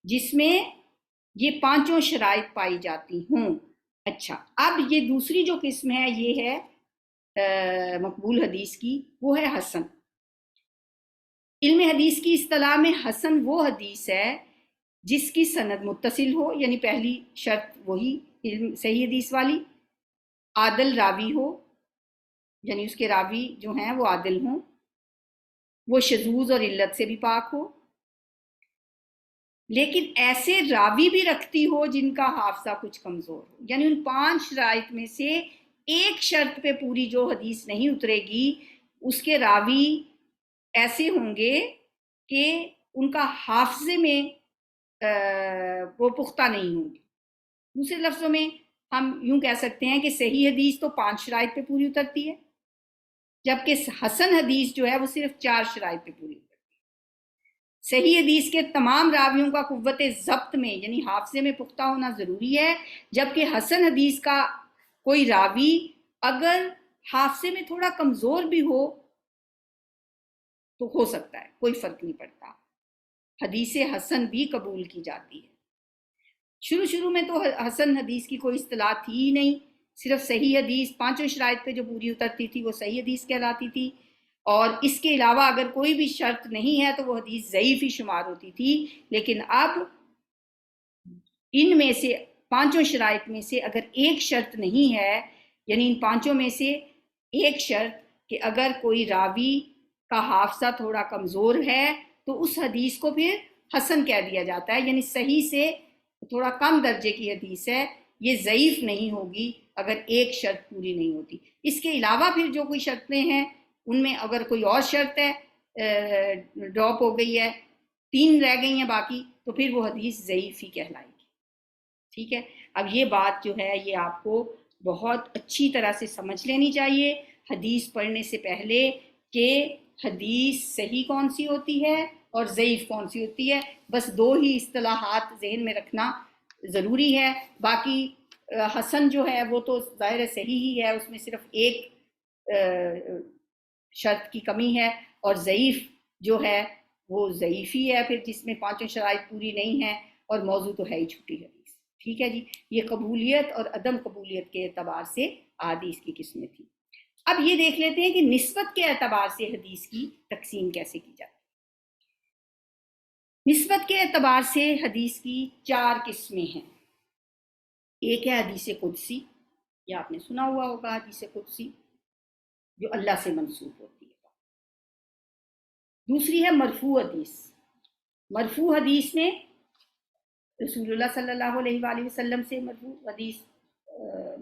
جس میں یہ 5 شرائط پائی جاتی ہوں۔ اچھا، اب یہ دوسری جو قسم ہے یہ ہے مقبول حدیث کی، وہ ہے حسن۔ علم حدیث کی اصطلاح میں حسن وہ حدیث ہے جس کی سند متصل ہو، یعنی پہلی شرط وہی صحیح حدیث والی، عادل راوی ہو، یعنی اس کے راوی جو ہیں وہ عادل ہوں، وہ شذوذ اور علت سے بھی پاک ہو، لیکن ایسے راوی بھی رکھتی ہو جن کا حافظہ کچھ کمزور ہو۔ یعنی ان 5 شرائط میں سے ایک شرط پہ پوری جو حدیث نہیں اترے گی، اس کے راوی ایسے ہوں گے کہ ان کا حافظے میں وہ پختہ نہیں ہوں گے۔ دوسرے لفظوں میں ہم یوں کہہ سکتے ہیں کہ صحیح حدیث تو 5 شرائط پہ پوری اترتی ہے، جبکہ حسن حدیث جو ہے وہ صرف 4 شرائط پہ پوری اترتی ہے۔ صحیح حدیث کے تمام راویوں کا قوت ضبط میں یعنی حافظے میں پختہ ہونا ضروری ہے، جبکہ حسن حدیث کا کوئی راوی اگر حافظے میں تھوڑا کمزور بھی ہو تو ہو سکتا ہے، کوئی فرق نہیں پڑتا، حدیث حسن بھی قبول کی جاتی ہے۔ شروع میں تو حسن حدیث کی کوئی اصطلاح تھی ہی نہیں، صرف صحیح حدیث پانچوں شرائط پہ جو پوری اترتی تھی وہ صحیح حدیث کہلاتی تھی، اور اس کے علاوہ اگر کوئی بھی شرط نہیں ہے تو وہ حدیث ضعیف ہی شمار ہوتی تھی۔ لیکن اب ان میں سے پانچوں شرائط میں سے اگر ایک شرط نہیں ہے، یعنی ان پانچوں میں سے ایک شرط کہ اگر کوئی راوی کا حافظہ تھوڑا کمزور ہے تو اس حدیث کو پھر حسن کہہ دیا جاتا ہے، یعنی صحیح سے تھوڑا کم درجے کی حدیث ہے، یہ ضعیف نہیں ہوگی اگر ایک شرط پوری نہیں ہوتی۔ اس کے علاوہ پھر جو کوئی شرطیں ہیں ان میں اگر کوئی اور شرط ہے ڈراپ ہو گئی ہے، 3 رہ گئی ہیں باقی، تو پھر وہ حدیث ضعیف ہی کہلائے گی۔ ٹھیک ہے، اب یہ بات جو ہے یہ آپ کو بہت اچھی طرح سے سمجھ لینی چاہیے حدیث پڑھنے سے پہلے کہ حدیث صحیح کون سی ہوتی ہے اور ضعیف کون سی ہوتی ہے۔ بس 2 ہی اصطلاحات ذہن میں رکھنا ضروری ہے، باقی حسن جو ہے وہ تو ظاہر صحیح ہی ہے، اس میں صرف ایک شرط کی کمی ہے، اور ضعیف جو ہے وہ ضعیف ہی ہے پھر جس میں پانچوں شرائط پوری نہیں ہیں، اور موضوع تو ہے ہی چھوٹی حدیث۔ ٹھیک ہے جی، یہ قبولیت اور عدم قبولیت کے اعتبار سے احادیث کی قسمیں تھیں۔ اب یہ دیکھ لیتے ہیں کہ نسبت کے اعتبار سے حدیث کی تقسیم کیسے کی جاتی ہے۔ نسبت کے اعتبار سے حدیث کی 4 قسمیں ہیں۔ ایک ہے حدیث قدسی، یہ آپ نے سنا ہوا ہوگا، حدیث قدسی جو اللہ سے منسوب ہوتی ہے۔ دوسری ہے مرفوع حدیث۔ مرفوع حدیث میں رسول اللہ صلی اللہ علیہ وآلہ وسلم سے مرفوع حدیث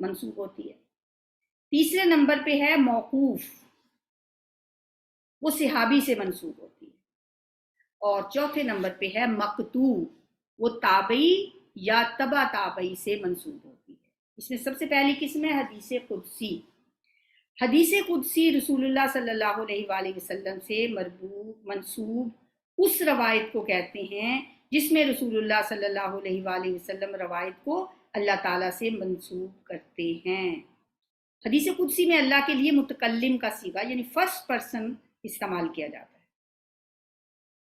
منسوب ہوتی ہے۔ تیسرے نمبر پہ ہے موقوف، وہ صحابی سے منسوب ہوتی ہے۔ اور چوتھے نمبر پہ ہے مقطوع، وہ تابعی یا تبع تابعی سے منسوب ہوتی ہے۔ اس میں سب سے پہلی قسم ہے حدیث قدسی۔ حدیث قدسی رسول اللہ صلی اللہ علیہ وآلہ وسلم سے مرفوع منسوب اس روایت کو کہتے ہیں جس میں رسول اللہ صلی اللہ علیہ وآلہ وسلم روایت کو اللہ تعالیٰ سے منسوب کرتے ہیں۔ حدیث قدسی میں اللہ کے لیے متکلم کا صیغہ یعنی فرسٹ پرسن استعمال کیا جاتا ہے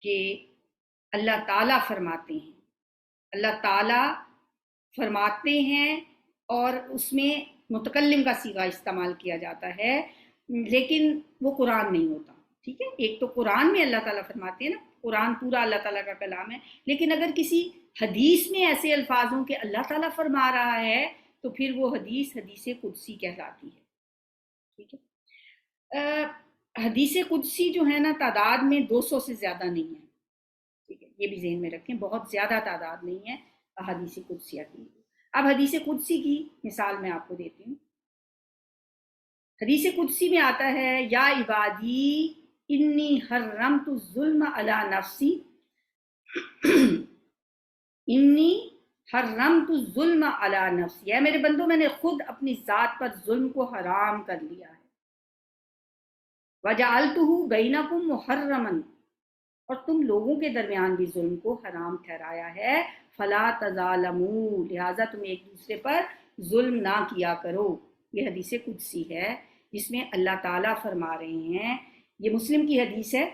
کہ اللہ تعالیٰ فرماتے ہیں، اللہ تعالیٰ فرماتے ہیں، اور اس میں متکلم کا صیغہ استعمال کیا جاتا ہے، لیکن وہ قرآن نہیں ہوتا۔ ٹھیک ہے، ایک تو قرآن میں اللہ تعالیٰ فرماتے ہیں نا، قرآن پورا اللہ تعالیٰ کا کلام ہے، لیکن اگر کسی حدیث میں ایسے الفاظ ہوں کہ اللہ تعالیٰ فرما رہا ہے تو پھر وہ حدیث حدیث قدسی کہلاتی ہے۔ ٹھیک ہے، حدیث قدسی جو ہے نا تعداد میں 200 سے زیادہ نہیں ہے۔ ٹھیک ہے، یہ بھی ذہن میں رکھیں، بہت زیادہ تعداد نہیں ہے حدیث قدسیہ کی۔ اب حدیث قدسی کی مثال میں آپ کو دیتی ہوں۔ حدیث قدسی میں آتا ہے یا عبادی انی حرمت الظلم علی نفسی، انی حرمت الظلم علی نفسی، اے میرے بندو میں نے خود اپنی ذات پر ظلم کو حرام کر لیا ہے۔ وجعلتہ بینکم محرما، اور تم لوگوں کے درمیان بھی ظلم کو حرام ٹھہرایا ہے، فلا تظالموا، لہٰذا تم ایک دوسرے پر ظلم نہ کیا کرو۔ یہ حدیث قدسی ہے جس میں اللہ تعالیٰ فرما رہے ہیں، یہ مسلم کی حدیث ہے،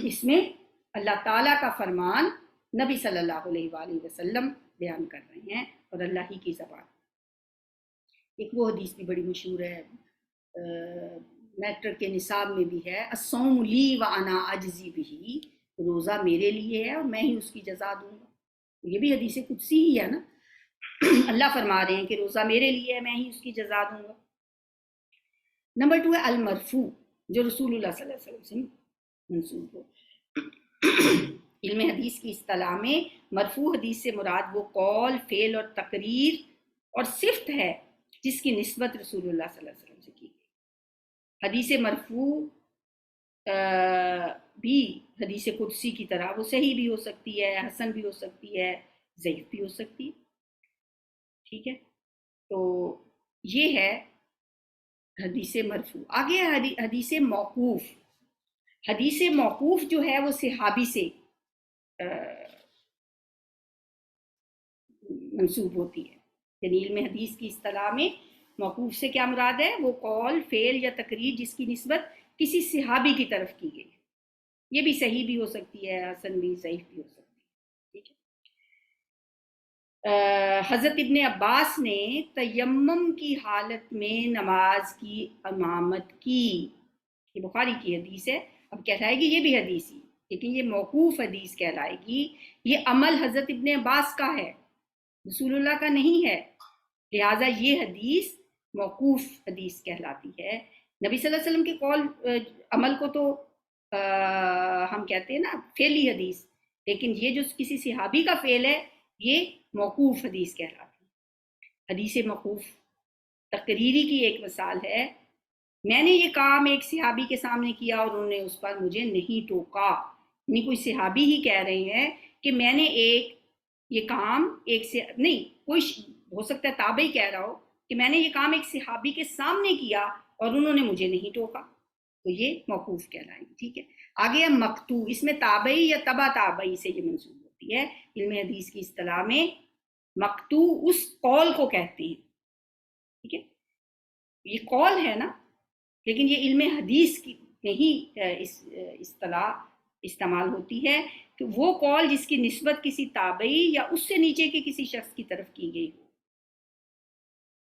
اس میں اللہ تعالیٰ کا فرمان نبی صلی اللہ علیہ وآلہ وسلم بیان کر رہے ہیں اور اللہ ہی کی زبان۔ ایک وہ حدیث بھی بڑی مشہور ہے، میٹرک کے نصاب میں بھی ہے، الصوم لی وانا اجزی بہ، روزہ میرے لیے ہے اور میں ہی اس کی جزا دوں گا۔ یہ بھی حدیث قدسی ہی ہے نا، اللہ فرما رہے ہیں کہ روزہ میرے لیے ہے، میں ہی اس کی جزا دوں گا۔ نمبر 2 ہے المرفوع، جو رسول اللہ صلی اللہ علیہ وسلم سے منسوب ہو۔ علم حدیث کی اصطلاح میں مرفوع حدیث سے مراد وہ قول، فعل اور تقریر اور صفت ہے جس کی نسبت رسول اللہ صلی اللہ علیہ وسلم سے کی گئی۔ حدیث مرفوع بھی حدیث قدسی کی طرح وہ صحیح بھی ہو سکتی ہے، حسن بھی ہو سکتی ہے، ضعیف بھی ہو سکتی ہے۔ ٹھیک ہے، تو یہ ہے حدیث مرفوع۔ آگے حدیث موقوف۔ حدیث موقوف جو ہے وہ صحابی سے منسوب ہوتی ہے، یعنی علم حدیث کی اصطلاح میں موقوف سے کیا مراد ہے؟ وہ قول، فعل یا تقریر جس کی نسبت کسی صحابی کی طرف کی گئی۔ یہ بھی صحیح بھی ہو سکتی ہے، حسن بھی، ضعیف بھی ہو سکتی ہے۔ ٹھیک ہے، حضرت ابن عباس نے تیمم کی حالت میں نماز کی امامت کی، یہ بخاری کی حدیث ہے، اب کہلائے گی یہ بھی حدیث ہی، لیکن یہ موقوف حدیث کہلائے گی، یہ عمل حضرت ابن عباس کا ہے، رسول اللہ کا نہیں ہے، لہٰذا یہ حدیث موقوف حدیث کہلاتی ہے۔ نبی صلی اللہ علیہ وسلم کے قول عمل کو تو ہم کہتے ہیں نا فعلی حدیث، لیکن یہ جو کسی صحابی کا فعل ہے یہ موقوف حدیث کہلاتی ہے۔ حدیث موقوف تقریری کی ایک مثال ہے، میں نے یہ کام ایک صحابی کے سامنے کیا اور انہوں نے اس پر مجھے نہیں ٹوکا، یعنی کوئی صحابی ہی کہہ رہے ہیں کہ میں نے یہ کام ایک سے نہیں، کوئی ہو سکتا ہے تابعی کہہ رہا ہو کہ میں نے یہ کام ایک صحابی کے سامنے کیا اور انہوں نے مجھے نہیں ٹوکا، تو یہ موقوف کہلائے گی، ٹھیک ہے۔ آگے ہے مقطوع، اس میں تابعی یا تبع تابعی سے یہ منسوب ہوتی ہے، علم حدیث کی اصطلاح میں مقطوع اس قول کو کہتے ہیں، ٹھیک ہے، یہ قول ہے نا، لیکن یہ علم حدیث کی نہیں اصطلاح استعمال ہوتی ہے کہ وہ قول جس کی نسبت کسی تابعی یا اس سے نیچے کے کسی شخص کی طرف کی گئی ہو۔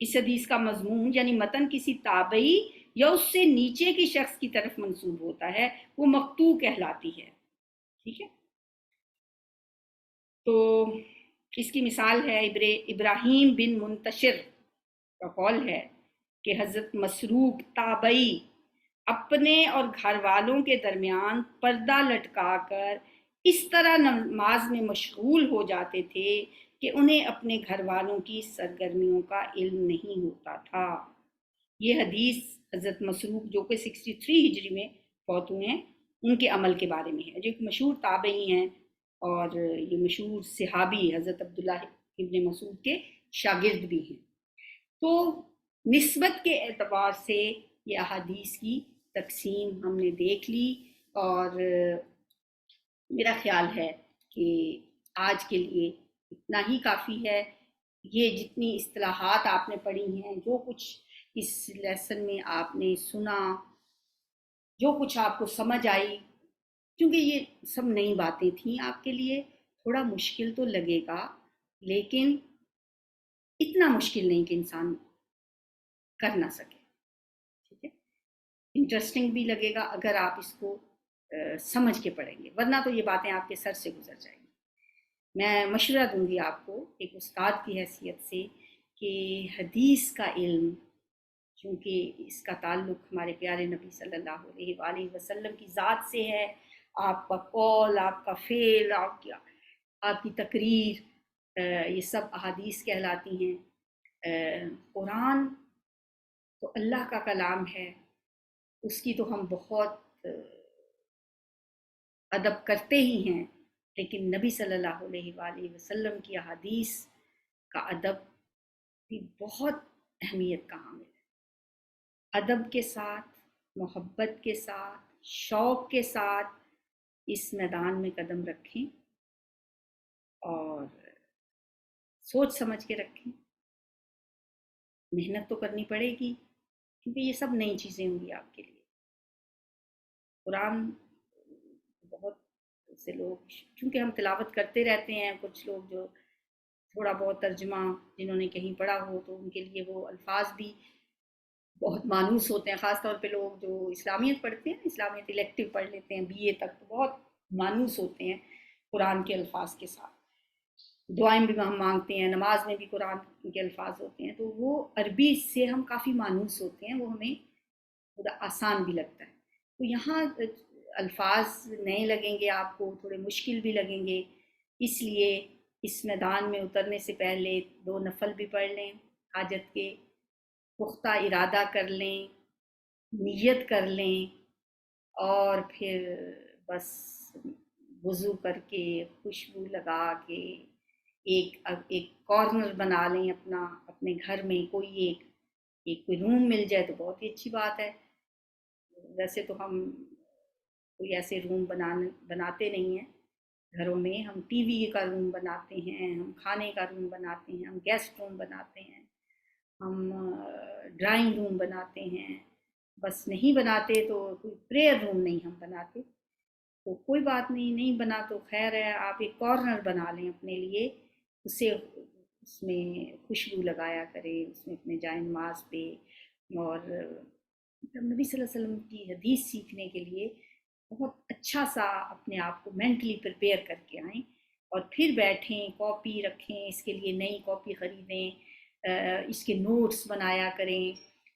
اس حدیث کا مضمون یعنی متن کسی تابعی یا اس سے نیچے کی شخص کی طرف منسوب ہوتا ہے، وہ مقطوع کہلاتی ہے، ٹھیک ہے۔ تو اس کی مثال ہے ابراہیم بن منتشر کا قول ہے کہ حضرت مسروق تابعی اپنے اور گھر والوں کے درمیان پردہ لٹکا کر اس طرح نماز میں مشغول ہو جاتے تھے کہ انہیں اپنے گھر والوں کی سرگرمیوں کا علم نہیں ہوتا تھا۔ یہ حدیث حضرت مسروق جو کہ 63 ہجری میں فوت ہوئے ہیں ان کے عمل کے بارے میں ہے، جو ایک مشہور تابعی ہیں اور یہ مشہور صحابی حضرت عبداللہ ابن مسعود کے شاگرد بھی ہیں۔ تو نسبت کے اعتبار سے یہ احادیث کی تقسیم ہم نے دیکھ لی، اور میرا خیال ہے کہ آج کے لیے اتنا ہی کافی ہے۔ یہ جتنی اصطلاحات آپ نے پڑھی ہیں، جو کچھ اس لیسن میں آپ نے سنا، جو کچھ آپ کو سمجھ آئی، کیونکہ یہ سب نئی باتیں تھیں آپ کے لیے، تھوڑا مشکل تو لگے گا، لیکن اتنا مشکل نہیں کہ انسان کر نہ سکے، ٹھیک ہے۔ انٹرسٹنگ بھی لگے گا اگر آپ اس کو سمجھ کے پڑھیں گے، ورنہ تو یہ باتیں آپ کے سر سے گزر جائیں گی۔ میں مشورہ دوں گی آپ کو ایک استاد کی حیثیت سے کہ حدیث کا علم، چونکہ اس کا تعلق ہمارے پیارے نبی صلی اللہ علیہ وآلہ وسلم کی ذات سے ہے، آپ کا قول، آپ کا فعل، آپ کی تقریر، یہ سب احادیث کہلاتی ہیں۔ قرآن تو اللہ کا کلام ہے، اس کی تو ہم بہت ادب کرتے ہی ہیں، لیکن نبی صلی اللہ علیہ وآلہ وسلم کی احادیث کا ادب بھی بہت اہمیت کا حامل ہے۔ ادب کے ساتھ، محبت کے ساتھ، شوق کے ساتھ اس میدان میں قدم رکھیں اور سوچ سمجھ کے رکھیں۔ محنت تو کرنی پڑے گی کیونکہ یہ سب نئی چیزیں ہوں گی آپ کے لیے۔ قرآن بہت سے لوگ چونکہ ہم تلاوت کرتے رہتے ہیں، کچھ لوگ جو تھوڑا بہت ترجمہ جنہوں نے کہیں پڑھا ہو تو ان کے لیے وہ الفاظ بھی بہت مانوس ہوتے ہیں، خاص طور پہ لوگ جو اسلامیت پڑھتے ہیں، اسلامیت الیکٹیو پڑھ لیتے ہیں BA تک، تو بہت مانوس ہوتے ہیں قرآن کے الفاظ کے ساتھ۔ دعائیں بھی ہم مانگتے ہیں، نماز میں بھی قرآن کے الفاظ ہوتے ہیں، تو وہ عربی سے ہم کافی مانوس ہوتے ہیں، وہ ہمیں تھوڑا آسان بھی لگتا ہے۔ تو یہاں الفاظ نئے لگیں گے آپ کو، تھوڑے مشکل بھی لگیں گے، اس لیے اس میدان میں اترنے سے پہلے 2 نفل بھی پڑھ لیں، حاجت کے پختہ ارادہ کر لیں، نیت کر لیں، اور پھر بس وضو کر کے خوشبو لگا کے ایک کارنر بنا لیں اپنے گھر میں، کوئی روم مل جائے تو بہت ہی اچھی بات ہے۔ ویسے تو ہم کوئی ایسے روم بناتے نہیں ہیں گھروں میں، ہم ٹی وی کا روم بناتے ہیں، ہم کھانے کا روم بناتے ہیں، ہم گیسٹ روم بناتے ہیں، ہم ڈرائنگ روم بناتے ہیں، بس نہیں بناتے تو کوئی پریئر روم نہیں ہم بناتے، تو کوئی بات نہیں بنا تو خیر ہے، آپ ایک کارنر بنا لیں اپنے لیے، اسے اس میں خوشبو لگایا کریں، اس میں اپنے جائے نماز پہ، اور نبی صلی اللہ علیہ وسلم کی حدیث سیکھنے کے لیے بہت اچھا سا اپنے آپ کو مینٹلی پریپیئر کر کے آئیں، اور پھر بیٹھیں، کاپی رکھیں، اس کے لیے نئی کاپی خریدیں، اس کے نوٹس بنایا کریں۔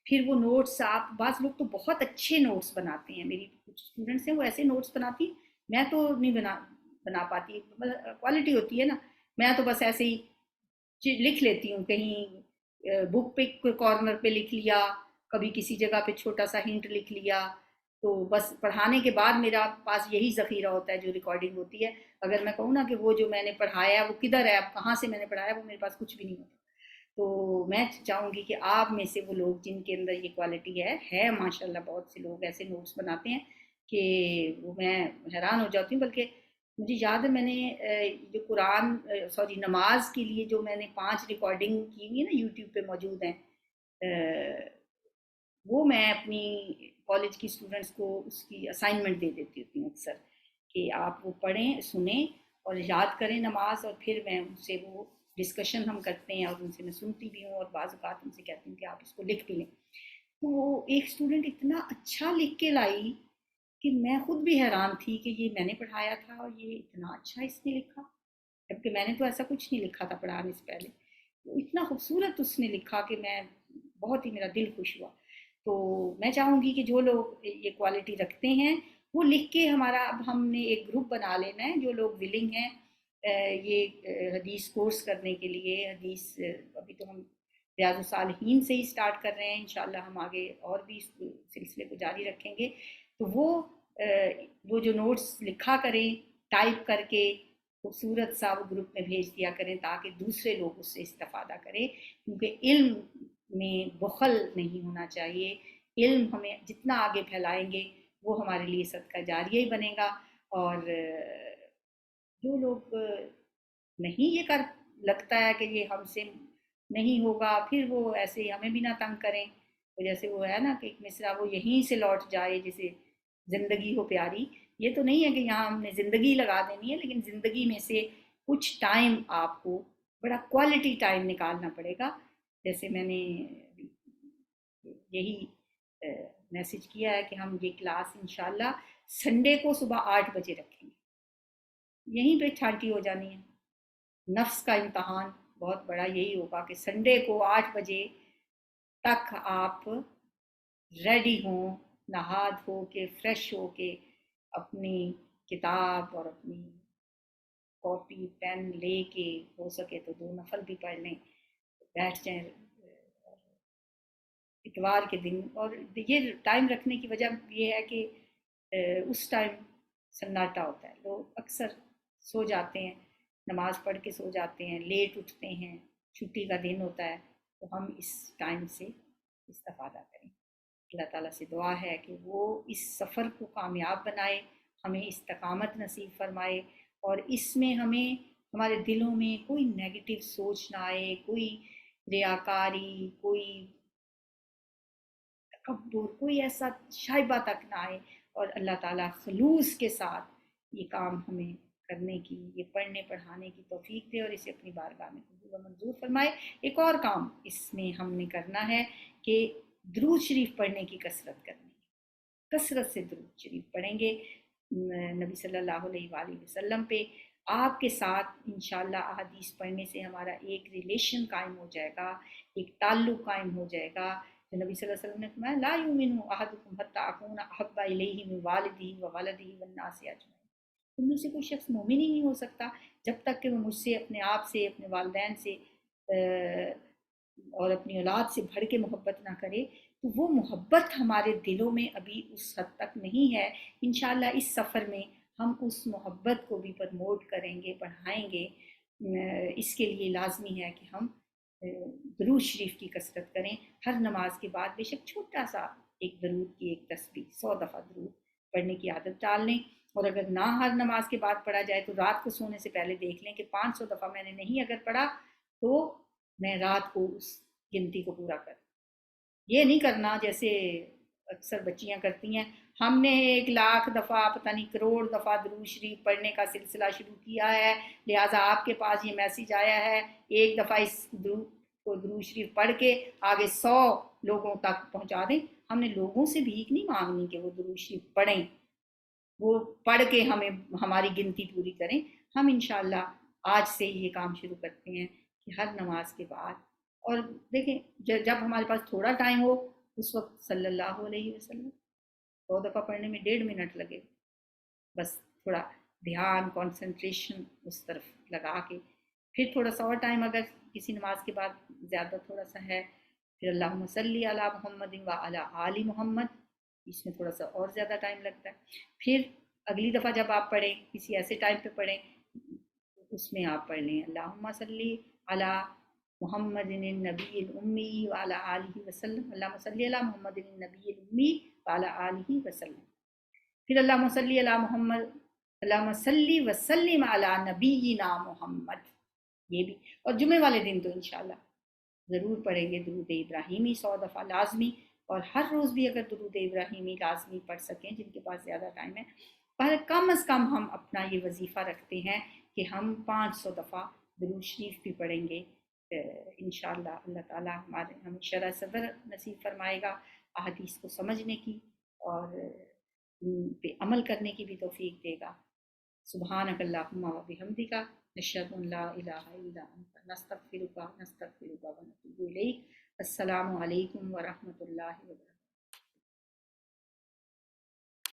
پھر وہ نوٹس آپ، بعض لوگ تو بہت اچھے نوٹس بناتے ہیں، میری کچھ اسٹوڈنٹس ہیں وہ ایسے نوٹس بناتی، میں تو نہیں بنا پاتی، کوالٹی ہوتی ہے نا، میں تو بس ایسے ہی لکھ لیتی ہوں، کہیں بک پہ کارنر پہ لکھ لیا، کبھی کسی جگہ پہ چھوٹا سا ہنٹ لکھ لیا، تو بس پڑھانے کے بعد میرا پاس یہی ذخیرہ ہوتا ہے جو ریکارڈنگ ہوتی ہے۔ اگر میں کہوں نا کہ وہ جو میں نے پڑھایا وہ کدھر ہے، اب کہاں سے میں نے پڑھایا، وہ میرے پاس کچھ بھی نہیں ہوتا۔ تو میں چاہوں گی کہ آپ میں سے وہ لوگ جن کے اندر یہ کوالٹی ہے ماشاءاللہ، بہت سے لوگ ایسے نوٹس بناتے ہیں کہ وہ میں حیران ہو جاتی ہوں۔ بلکہ مجھے یاد ہے میں نے جو قرآن نماز کے لیے جو میں نے 5 ریکارڈنگ کی ہوئی ہے نا، یوٹیوب پہ موجود ہیں، وہ میں اپنی کالج کی اسٹوڈنٹس کو اس کی اسائنمنٹ دے دیتی ہوتی ہوں اکثر، کہ آپ وہ پڑھیں، سنیں اور یاد کریں نماز، اور پھر میں ان سے وہ ڈسکشن ہم کرتے ہیں، اور ان سے میں سنتی بھی ہوں، اور بعض اوقات ان سے کہتی ہوں کہ آپ اس کو لکھ بھی لیں۔ تو وہ ایک اسٹوڈنٹ اتنا اچھا لکھ کے لائی کہ میں خود بھی حیران تھی کہ یہ میں نے پڑھایا تھا اور یہ اتنا اچھا اس نے لکھا، جبکہ میں نے تو ایسا کچھ نہیں لکھا تھا پڑھانے سے پہلے۔ اتنا خوبصورت اس نے لکھا کہ میں بہت ہی، میرا دل خوش ہوا۔ تو میں چاہوں گی کہ جو لوگ یہ کوالٹی رکھتے ہیں وہ لکھ کے، ہمارا اب ہم نے ایک گروپ بنا لینا ہے، جو لوگ ولنگ ہیں یہ حدیث کورس کرنے کے لیے، حدیث ابھی تو ہم ریاض الصالحین سے ہی سٹارٹ کر رہے ہیں، انشاءاللہ ہم آگے اور بھی اس سلسلے کو جاری رکھیں گے۔ تو وہ جو نوٹس لکھا کریں ٹائپ کر کے، خوبصورت سا وہ گروپ میں بھیج دیا کریں، تاکہ دوسرے لوگ اس سے استفادہ کریں، کیونکہ علم میں بخل نہیں ہونا چاہیے۔ علم ہمیں جتنا آگے پھیلائیں گے وہ ہمارے لیے صدقہ جاریہ ہی بنے گا۔ اور جو لوگ نہیں یہ کر، لگتا ہے کہ یہ ہم سے نہیں ہوگا، پھر وہ ایسے ہی ہمیں بھی نہ تنگ کریں۔ تو جیسے وہ ہے نا کہ ایک مصرع، وہ یہیں سے لوٹ جائے جیسے زندگی ہو پیاری، یہ تو نہیں ہے کہ یہاں ہم نے زندگی لگا دینی ہے، لیکن زندگی میں سے کچھ ٹائم آپ کو بڑا کوالٹی ٹائم نکالنا پڑے گا۔ جیسے میں نے یہی میسج کیا ہے کہ ہم یہ کلاس انشاءاللہ سنڈے کو صبح 8 بجے رکھیں گے، یہیں پہ چھانٹی ہو جانی ہے۔ نفس کا امتحان بہت بڑا یہی ہوگا کہ سنڈے کو 8 بجے تک آپ ریڈی ہوں، نہا دھو کے فریش ہو کے اپنی کتاب اور اپنی کاپی پین لے کے، ہو سکے تو 2 نفل بھی پڑھ لیں، بیٹھ جائیں اتوار کے دن۔ اور یہ ٹائم رکھنے کی وجہ یہ ہے کہ اس ٹائم سناٹا ہوتا ہے، لوگ اکثر سو جاتے ہیں، نماز پڑھ کے سو جاتے ہیں، لیٹ اٹھتے ہیں، چھٹی کا دن ہوتا ہے، تو ہم اس ٹائم سے استفادہ کریں۔ اللہ تعالیٰ سے دعا ہے کہ وہ اس سفر کو کامیاب بنائے، ہمیں استقامت نصیب فرمائے، اور اس میں ہمیں، ہمارے دلوں میں کوئی نیگیٹو سوچ نہ آئے، کوئی ریاکاری، کوئی تکبر، کوئی ایسا شائبہ تک نہ آئے، اور اللہ تعالیٰ خلوص کے ساتھ یہ کام ہمیں کرنے کی، یہ پڑھنے پڑھانے کی توفیق دے، اور اسے اپنی بارگاہ میں قبول و منظور فرمائے۔ ایک اور کام اس میں ہم نے کرنا ہے کہ درود شریف پڑھنے کی کثرت کرنی ہے، کثرت سے درود شریف پڑھیں گے نبی صلی اللہ علیہ وآلہ وسلم پہ۔ آپ کے ساتھ انشاءاللہ احادیث پڑھنے سے ہمارا ایک ریلیشن قائم ہو جائے گا، ایک تعلق قائم ہو جائے گا۔ جو نبی صلی اللہ علیہ وسلم نے فرمایا لا یؤمن احدکم حتی اکون احب الیہ من والدہ وولدہ والناس اجمعین، تم میں سے کوئی شخص مومن ہی نہیں ہو سکتا جب تک کہ وہ مجھ سے، اپنے آپ سے، اپنے والدین سے اور اپنی اولاد سے بڑھ کے محبت نہ کرے۔ تو وہ محبت ہمارے دلوں میں ابھی اس حد تک نہیں ہے، انشاءاللہ اس سفر میں ہم اس محبت کو بھی پروموٹ کریں گے، بڑھائیں گے۔ اس کے لیے لازمی ہے کہ ہم درود شریف کی کثرت کریں، ہر نماز کے بعد بے شک چھوٹا سا ایک درود کی ایک تسبیح 100 دفعہ درود پڑھنے کی عادت ڈال لیں، اور اگر نہ ہر نماز کے بعد پڑھا جائے تو رات کو سونے سے پہلے دیکھ لیں کہ 500 دفعہ میں نے نہیں اگر پڑھا تو میں رات کو اس گنتی کو پورا کر۔ یہ نہیں کرنا جیسے اکثر بچیاں کرتی ہیں. ہم نے 1,00,000 دفعہ پتہ نہیں کروڑ دفعہ درود شریف پڑھنے کا سلسلہ شروع کیا ہے، لہٰذا آپ کے پاس یہ میسیج آیا ہے، ایک دفعہ اس درود شریف پڑھ کے آگے 100 لوگوں تک پہنچا دیں. ہم نے لوگوں سے بھیک نہیں مانگنی کہ وہ درود شریف پڑھیں، وہ پڑھ کے ہمیں ہماری گنتی پوری کریں. ہم انشاءاللہ آج سے یہ کام شروع کرتے ہیں کہ ہر نماز کے بعد، اور دیکھیں جب ہمارے پاس تھوڑا ٹائم ہو اس وقت صلی اللہ علیہ وسلم 100 دفعہ پڑھنے میں 1.5 منٹ لگے، بس تھوڑا دھیان کنسنٹریشن اس طرف لگا کے، پھر تھوڑا سا اور ٹائم اگر کسی نماز کے بعد زیادہ تھوڑا سا ہے، پھر اللہم صلی علی محمد و علی آل محمد، اس میں تھوڑا سا اور زیادہ ٹائم لگتا ہے. پھر اگلی دفعہ جب آپ پڑھیں کسی ایسے ٹائم پہ پڑھیں، اس میں آپ پڑھ لیں اللہم صلی علی محمد النبی الامی وعلی آلہ وسلم، اللہم صلی علی محمد النبی الامی وعلی آلہ وسلم. پھر اللہم صلی علی محمد، اللہم صلی وسلم علی نبینا محمد، یہ بھی. اور جمعے والے دن تو انشاءاللہ ضرور پڑھیں گے درود ابراہیمی 100 دفعہ لازمی، اور ہر روز بھی اگر درود ابراہیمی لازمی پڑھ سکیں جن کے پاس زیادہ ٹائم ہے. پر کم از کم ہم اپنا یہ وظیفہ رکھتے ہیں کہ ہم 500 دفعہ درود شریف بھی پڑھیں گے. انشاءاللہ اللہ تعالیٰ ہمیں شرح صدر نصیب فرمائے گا، احادیث کو سمجھنے کی اور ان پہ عمل کرنے کی بھی توفیق دے گا. سبحانک اللہم و بحمدک، نشہد ان لا الہ الا انت، نستغفرک و نتوب الیک. السلام علیکم ورحمۃ اللہ وبرکاتہ.